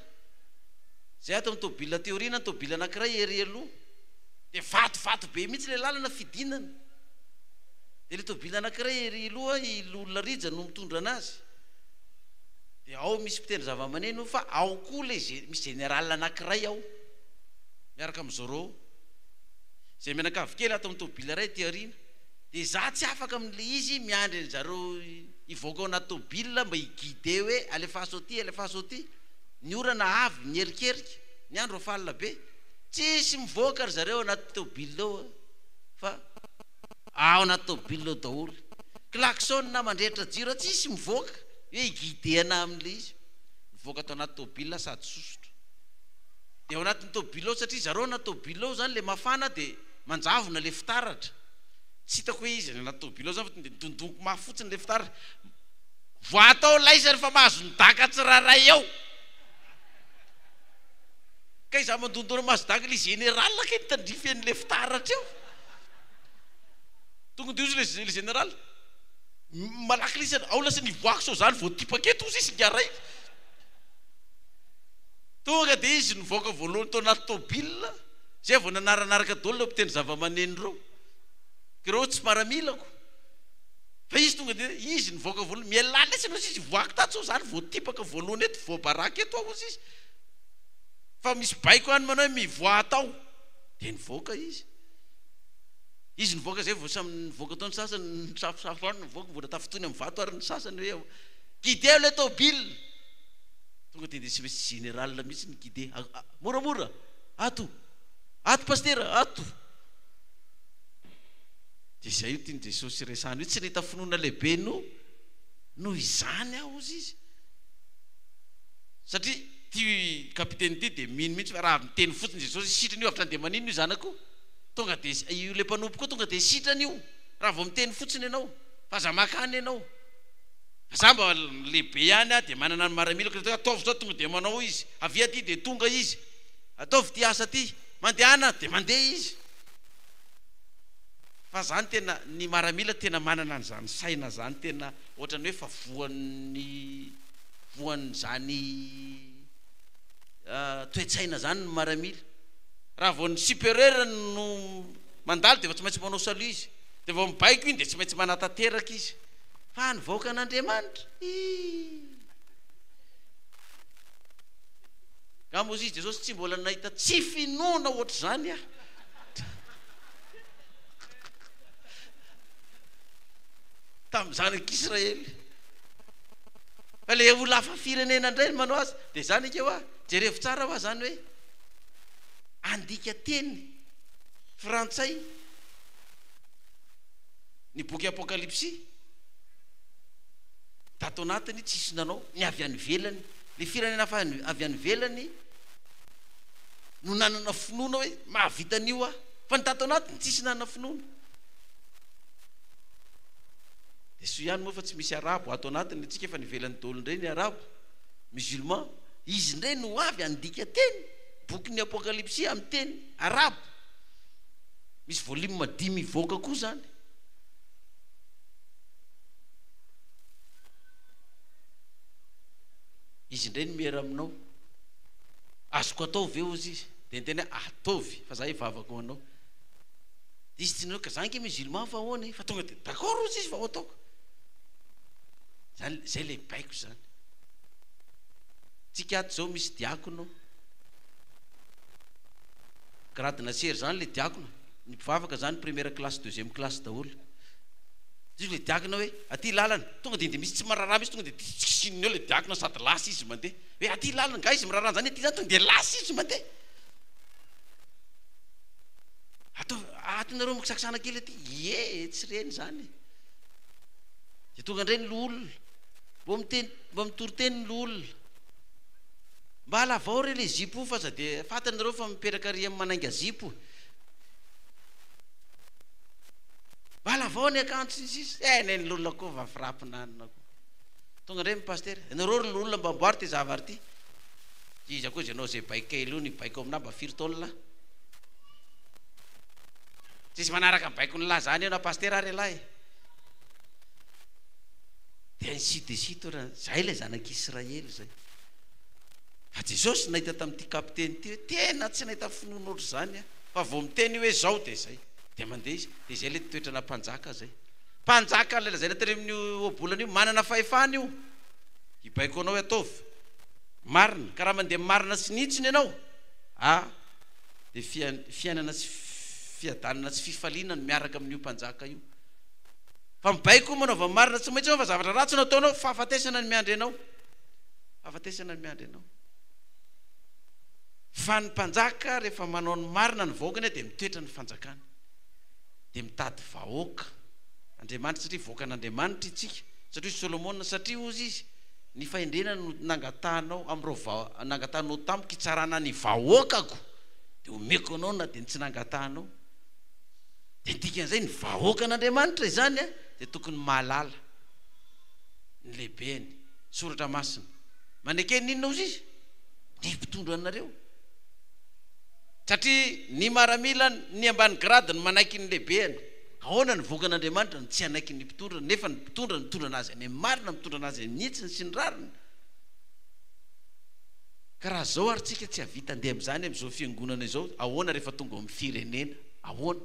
zay ato amin'ny tobila teorina ny tobila anankiray ery aloha de vatovato be mihitsy le lalana fidinana de le tobila anankiray ery aloha olona rija no mitondra anazy de ao misy mpitendry zava-maneno fa ao koa le misy général anankiray ao miaraka amin'ny zoro zay menakavy kely ato amin'ny tobila ray teorina de za tsy afaka amin'le izy miandry zareo ivoaka ao anaty tobila mba higuide hoe alefaso ty ny orana avy ny erikerika ny andro afalina be tsisy mivoaka ry zareo anaty tobila ao fa ao anaty tobila ao daholo klaxon na mandrehitra jiro tsisy mivoaka hoe higuidena amin'le izy mivoaka atao anaty tobila sady sosotra de ao anatin'ny tobila ao satria zareo anaty tobila ao zany le mafana de manjavona le fitaratra tsy hitako hoe izy anaty tobila ao zany fa de tondonko mafotsiny le fitaratra voatao laisany fa mahazo ny daka tsiraray ao ka iza mandondona mahazo daka le général ka nitandrify an'le fitaratra eo tonga de ozy le général malaky lisany ao lasa nivoako sao zany vao tipaketo ozy izy ngaray tonga de izy nivoaka voalohany tao anaty tobila zay vao nanaranaraka daholo le mpitendry zava-maneno reo kireo tsy maramilako fa izy tonga de izy nivoaka voalohany mielala izy anao izy voako tatso zany vao tipaka voalohany eto vao baraka eto ao izy fa misy baiko any manao hoe mivoa tao de nivoaka izy nivoaka zay vao samy nivoaka tao ny sasany safosafo any nivoaka vola tafitony amin'ny vato ary ny sasany hoe guide le tôbile tonga de sy misy général mihitsy ny guide moramora ato paster ato de zay io tiany Jesosy resany io tsy nahita finoana lehibe no izany aho ozy izy satria ty kapitaine ty de mino mihitsy fa raha miteny fotsiny Jesosy sitrany io afatra de manino io zanako tonga de io le mpanompo koa tonga de sitrany io raha vao miteny fotsiny ianao fa za makany ianao za mba lehibe ihany a de manana ny maramila ataovy zao tonga de manao izy avy aty de tonga izy ataovy ty asa ty mandehana de mandeha izy fa zany tena ny maramila tena manana an'izany saina zany tena ohatrany hoe fa voany zany toetsaina zany ny maramila raha vao ny supérieur no mandalo de fa tsy maintsy manao salut izy de vao mibaiko iny de tsy maintsy manatateraka izy fa nivoaka an'Andriamanitra ka moa izy Jesosy tsy mbola nahita tsy finoana ohatry zany a tamin'ny zanak'Israely fa le olona hafa firenena indray manao azy de zany ikeo a jerevo tsara hoa zany hoe andika teny frantsay ny boky apokalypsy tato anatiny tsisy nanao ny avy any velany le firenena fa avy any velany no nanana finoana hoe mahavitanyio a fa ny tato anatiny tsisy nanana finoana de so ihany moa fa tsy misy arabo ato anatiny atsika efa nivelany dolo indray ny arabo musulman izy indray no avy andika teny boky ny apokalypsy amin'ny teny arabo misy volume 10 mivoaka koa zany izy indray ny miera aminao azoko atao ve ozy izy de ntena ataovy fa za ivavako anao izy tsy nao ka zanky musulman fa ahoana fa tonga de d'accord ozy izy fa ataoko zay le baiko zany tsika ato zao misy diakono gradina sery zany le diakono ny mpivavaka zany première classe deuxième classe daholo izy le diakona hoe aty lalana tonga de misy tsy mararama izy tonga de tsiksininy eo le diakona sady lasa izy mandeha hoe aty lalana nga izy mirarana zany aty zany tonga de lasa izy mandeha atao atonareo mikisakisana kely aty tsy reny zany de tonga indray ny loolona mbo mitoriteny loolona mba alavao re le zipo fa za de fatanareo fa miperaka ry amin'ny manainga zipo mba alavao ny akanjo sisy neny lolona koa va firapinanina koa tonga indray mipaster nareo ry lolona mba mboary ty zavary ty izy akoa izy anao zay baikely io ny baiko amina mba firy taolina tsisy manaraka baiko ny lahy zany eo na paster ary lahy de ainsi de suite raha zay le zanak'Israely zay fa Jesosy nahita tamin'ity kapiteny ty hoe tena tsy nahita finoana ohatry zany a fa vao miteny hoe zao de zay de mandeha izy de zay le toetrana mpanjaka zay mpanjaka le lazay natare amin'ny obolana io manana fahefana io ibaiko anao hoe ataovy marina ka raha mandeha marina sy nitsiny ianao de fiainana sy fiadanana sy fifaliana no miaraka amin'io mpanjaka io fa mibaiko manaova marina tsy maintsy fa zavatra ratsy no ataonao fahafatesana ny miandry anao fahafatesana ny miandry anao fa ny mpanjaka rehefa manao ny marina ny vahoakany de mitoetra ny fanjakana de mitady vahoaka Andriamanitra satria voaka an'Andriamanitra itsika satria Solomona satria ozy izy ny fahendrena no nangatanao am'ireo nangatanao tampoka itsarana ny vahoakako de omeko anao na de tsy nangatanao de dikan'izay ny vahoaka an'Andriamanitra izany a de tokony mahalala ny lehibeny soratra masina manekeny ninona ozy izy ny mpitondro anareo satria ny maramila ny ambany grade ny manaiky ny lehibeny ahoana ny voaka an'Andriamanitra ny tsy anaiky ny mpitondra nefa ny mpitondra mitondra anazy any marina mitondra anazy any nitsiny sy ny rariny ka raha zao ary tsika tsy havita andeha am'izany am'izao fiangonana izao ahoana rehefa tonga amin'ny firenena ahoana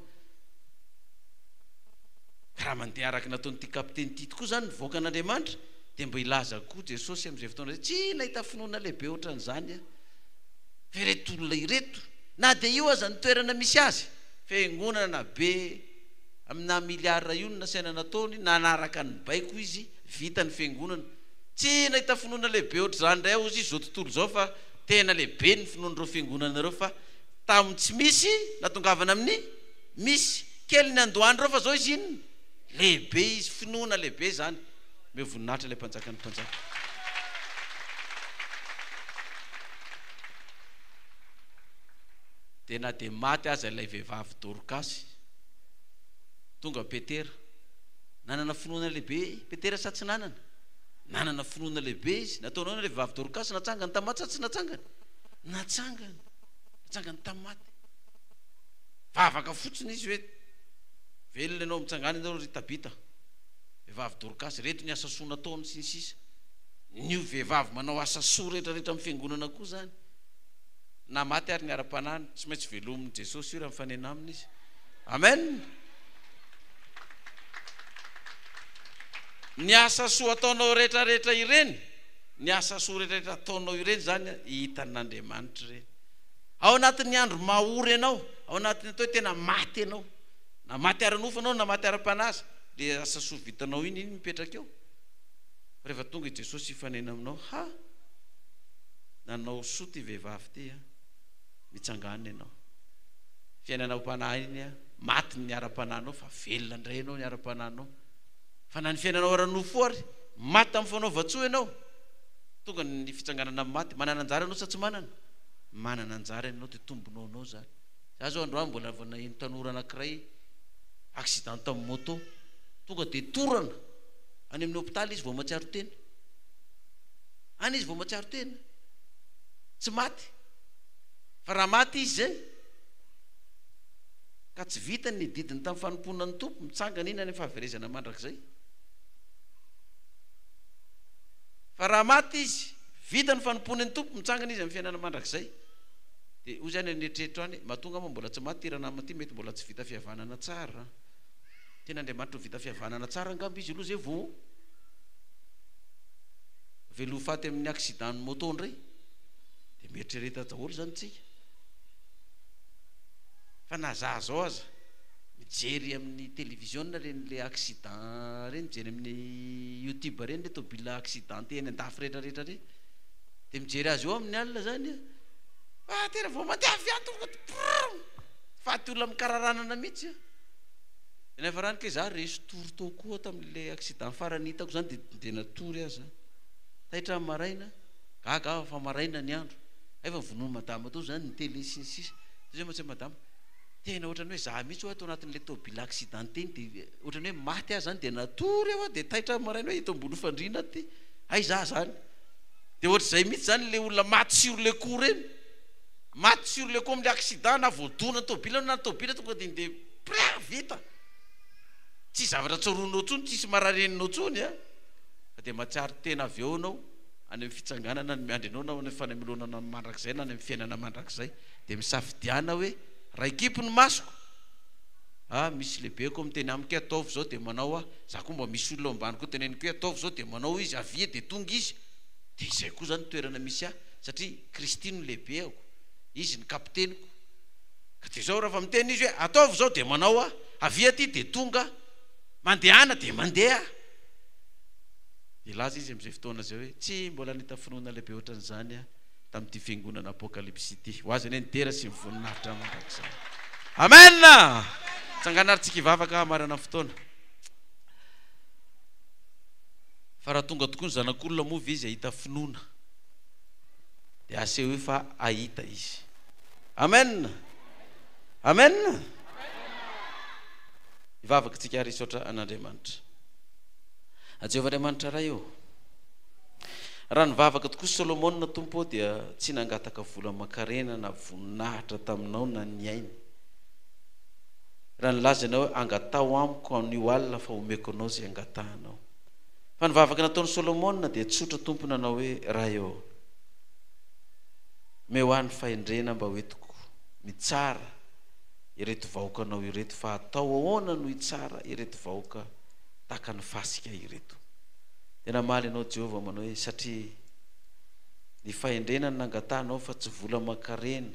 ka raha mandeha araky nataonyity kapiteny ty tokoa zany ny voaka an'Andriamanitra de mba ilaza koa Jesosy am'izay fotoana tsy nahita finoana lehibe ohatran'izany a fa ireto olona ireto na de io aza ny toerana misy azy fiangonana be amina miliara io nasaina nataony nanaraka ny baiko izy vita ny fiangonana tsy nahita finoana lehibe ohatr' zany ndray ozy izy zao tontolo zao fa tena lehibe ny finoan'ireo fiangonanareo fa tamin'ny tsy misy natongavana amin'ny misy kely ny andohany reo fa zao izy inona lehibe izy finoana lehibe zany me voninahitra ilay mpanjakany mpanjaka tena de maty aza ilay vehivavy Dorcas tonga Petera nanana finoana lehibe Petera sa tsy nanana finoana lehibe izy nataonao ilay vehivavy Dorcas natsangany tamaty sa tsy natsangany tamaty vavaka fotsiny izy hoe velona ianao mitsangana ianao ry Tabita vehivavy Dorcas reto ny asa soa nataony sy ny sisa nio vehivavy manao asa soa rehetrarehetra amin'ny fiangonana koa zany na maty ary ny ara-panahiny tsy maintsy velomin'i Jesosy io raha mifanena aminy izy amen ny asa soa ataonao rehetrarehetra ireny ny asa soa rehetrarehetra ataonao ireny zany hitan'Andriamanitra ireny ao anatin'ny andro mahory ianao ao anatin'ny atao tena maty ianao na maty ara-nofo anao na maty ara-panaza le asa soa vitanao iny mipetraka eo rehefa tonga i Jesosy hifanena aminao ha nanao soa ty vehivavy ty mitsangana ianao fiainanao mpanahy iny maty ny ara-panahinao fa velona indray ianao ny ara-panahinao fa na ny fiainanao ara-nofo ary maty tamin'ny fanaova-tsoa ianao tonga ny fitsanganana amin'ny maty manana anjara ianao sa tsy manana anjara ianao ty tombonao anao zany za zao androany mbola vao naheno tanora anankiray accident tamin'ny moto tonga de torana any amin'ny hôpitaly izy vao matsiaro tena any izy vao matsiaro tena tsy maty fa raha maty izy zay ka tsy vita ny didiny tamin'ny fanomponana ny tompo mitsangana iny any fahaverezana mandrakizay fa raha maty izy vita ny fanomponany tompo mitsangana izy amin'ny fiainana mandrakizay de hoy zany anetretra any mahatonga moa mbola tsy maty ranama ty mety mbola tsy vita fihavanana tsara tena Andriamanitra vita fihavanana tsara angamba izy aloha zay vao velo faty amin'ny accident ny moto ndray de mieritreretra daholo zany tsika fa na za zao aza mijery amin'ny télévision reny le accident reny mijery amin'ny YouTube reny le tobila accident eny andafy rehetrarehetra reny de mijery azy eo amin'ny alina zany tena vao mandeha aviato faty olona mikararanana mihitsy nefa rany ke za resy tory tao koa tamin'le accident farany hitako zany de natory aza taitra maraina gaga fa maraina ny andro efa vonono madama tao zany ny télé sy ny sisa zay matsy madama tena ohatrany hoe za mihitsy atao anatin'le tobila accident eny de ohatrany hoe maty azy zany de natory eo de taitra maraina hoe hito ambony fandrina ty ay za zany de ohatra zay mihitsy zany le olona maty sur le coup reny maty sur le coup am'le accident na voadona tobila na tobila tonga de vita tsy zavatra tsoronao tsony tsisy marareninao tsony de matsiary tena avy eo anao any amin'ny fitsanganana ny miandry anao na any fanamelonana mandrakizay na any amin'ny fiainana mandrakizay de misafidiana hoe raikipy ny masoko misy lehibeko miteny amiko ataovy zao de manao za koa mba misy olona ambany koa teneniko hoe ataovy zao de manao izy avia de tonga izy de izay koa zany toerana misy satria Kristino lehibe ako izy ny kapiteniko ka de zao raha fa miteny izy hoe ataovy zao de manao avia ty de tonga mandehana de mandeha de laza izy am'izay fotoana zay hoe tsy mbola nita finoana lehibe ohatran'izany tamin'ity fiangonana apokalypsy ity ho azy eny nitera sy mivoninahitra mandrakizay amen tsanganaritsika hivavaka marana fotoana fa raha tonga tokoa ny zanak'olona moa izy ahita finoana de aseho hoe fa ahita izy amen hivavaka tsika ary isotra an'Andriamanitra Jehovah-Andriamanitra raha eo raha nivavaka tokoa Solomona tompo dia tsy nangataka vola makarena na voninahitra taminao na ny ainy raha nilazanao hoe angatao amiko an'io alina fa omeko anao zay angatahanao fa nivavaka nataon'ny Solomona dia tsotra tompo nanao hoe raha eo mehoany fahendrena mba hoetiko mitsara ireto vahoakanao ireto fa atao ahoana no itsara ireto vahoaka taka ny fasika ireto tena maly ianao Jehovah manao hoe satria ny fahendrena ny nangatahanao fa tsy vola makarena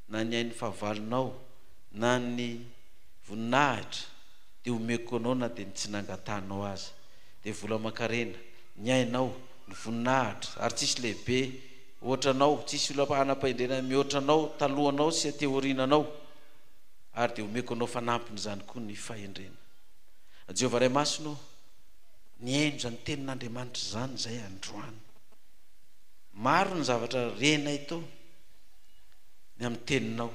na ny ainy fahavalinao na ny voninahitra de omeko anao na de tsy nangatahanao azy de vola makarena ny ainao ny voninahitra ary tsisy lehibe ohatranao, tsisy olom-panam-pahendrena mihoatranao, talohanao sy ateorinanao, ary dia omeko anao fanampiny zany koa ny fahendrena. Jehovah Ray Masino, ny haino zany tenin'Andriamanitra zany zay androany. Maro ny zavatra rena ito ny amin'ny teninao.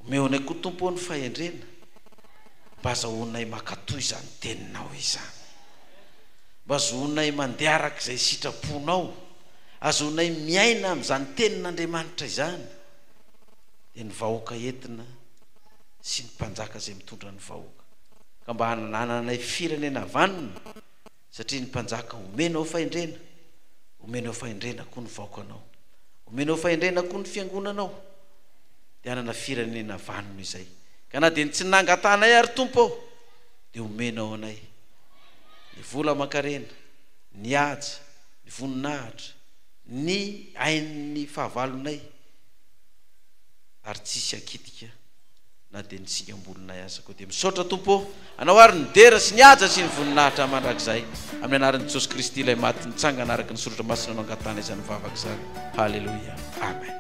Omeonay koa Tompo ny fahendrena mba azahoanay makatoy zany teninao izany, mba azahoanay mandeha arak'izay sitraponao, azahoanay miaina amin'izany tenin'Andriamanitra izany, dia ny vahoaka entina sy ny mpanjaka izay mitondra ny vahoaka, ka mba hanananay firenena vanona, satria ny mpanjaka omenao fahendrena, omenao fahendrena koa ny vahoakanao, omenao fahendrena koa ny fiangonanao, dia hanana firenena vanona izay. Ka na dia tsy nangatanay ary Tompo, dia omenao anay ny vola aman-karena, ny aja, ny voninahitra, ny ain'ny fahavalonay, ary tsisy akitika na dia ny singambolonay aza koa. Dia misaotra Tompo, anao ary ny dera sy ny aja sy ny voninahitra mandrakizay, amin'ny anaran'i Jesosy Kristy ilay maty nitsangana araka ny soratra masina no angatana izany vavaka izany. Halleluia, amen.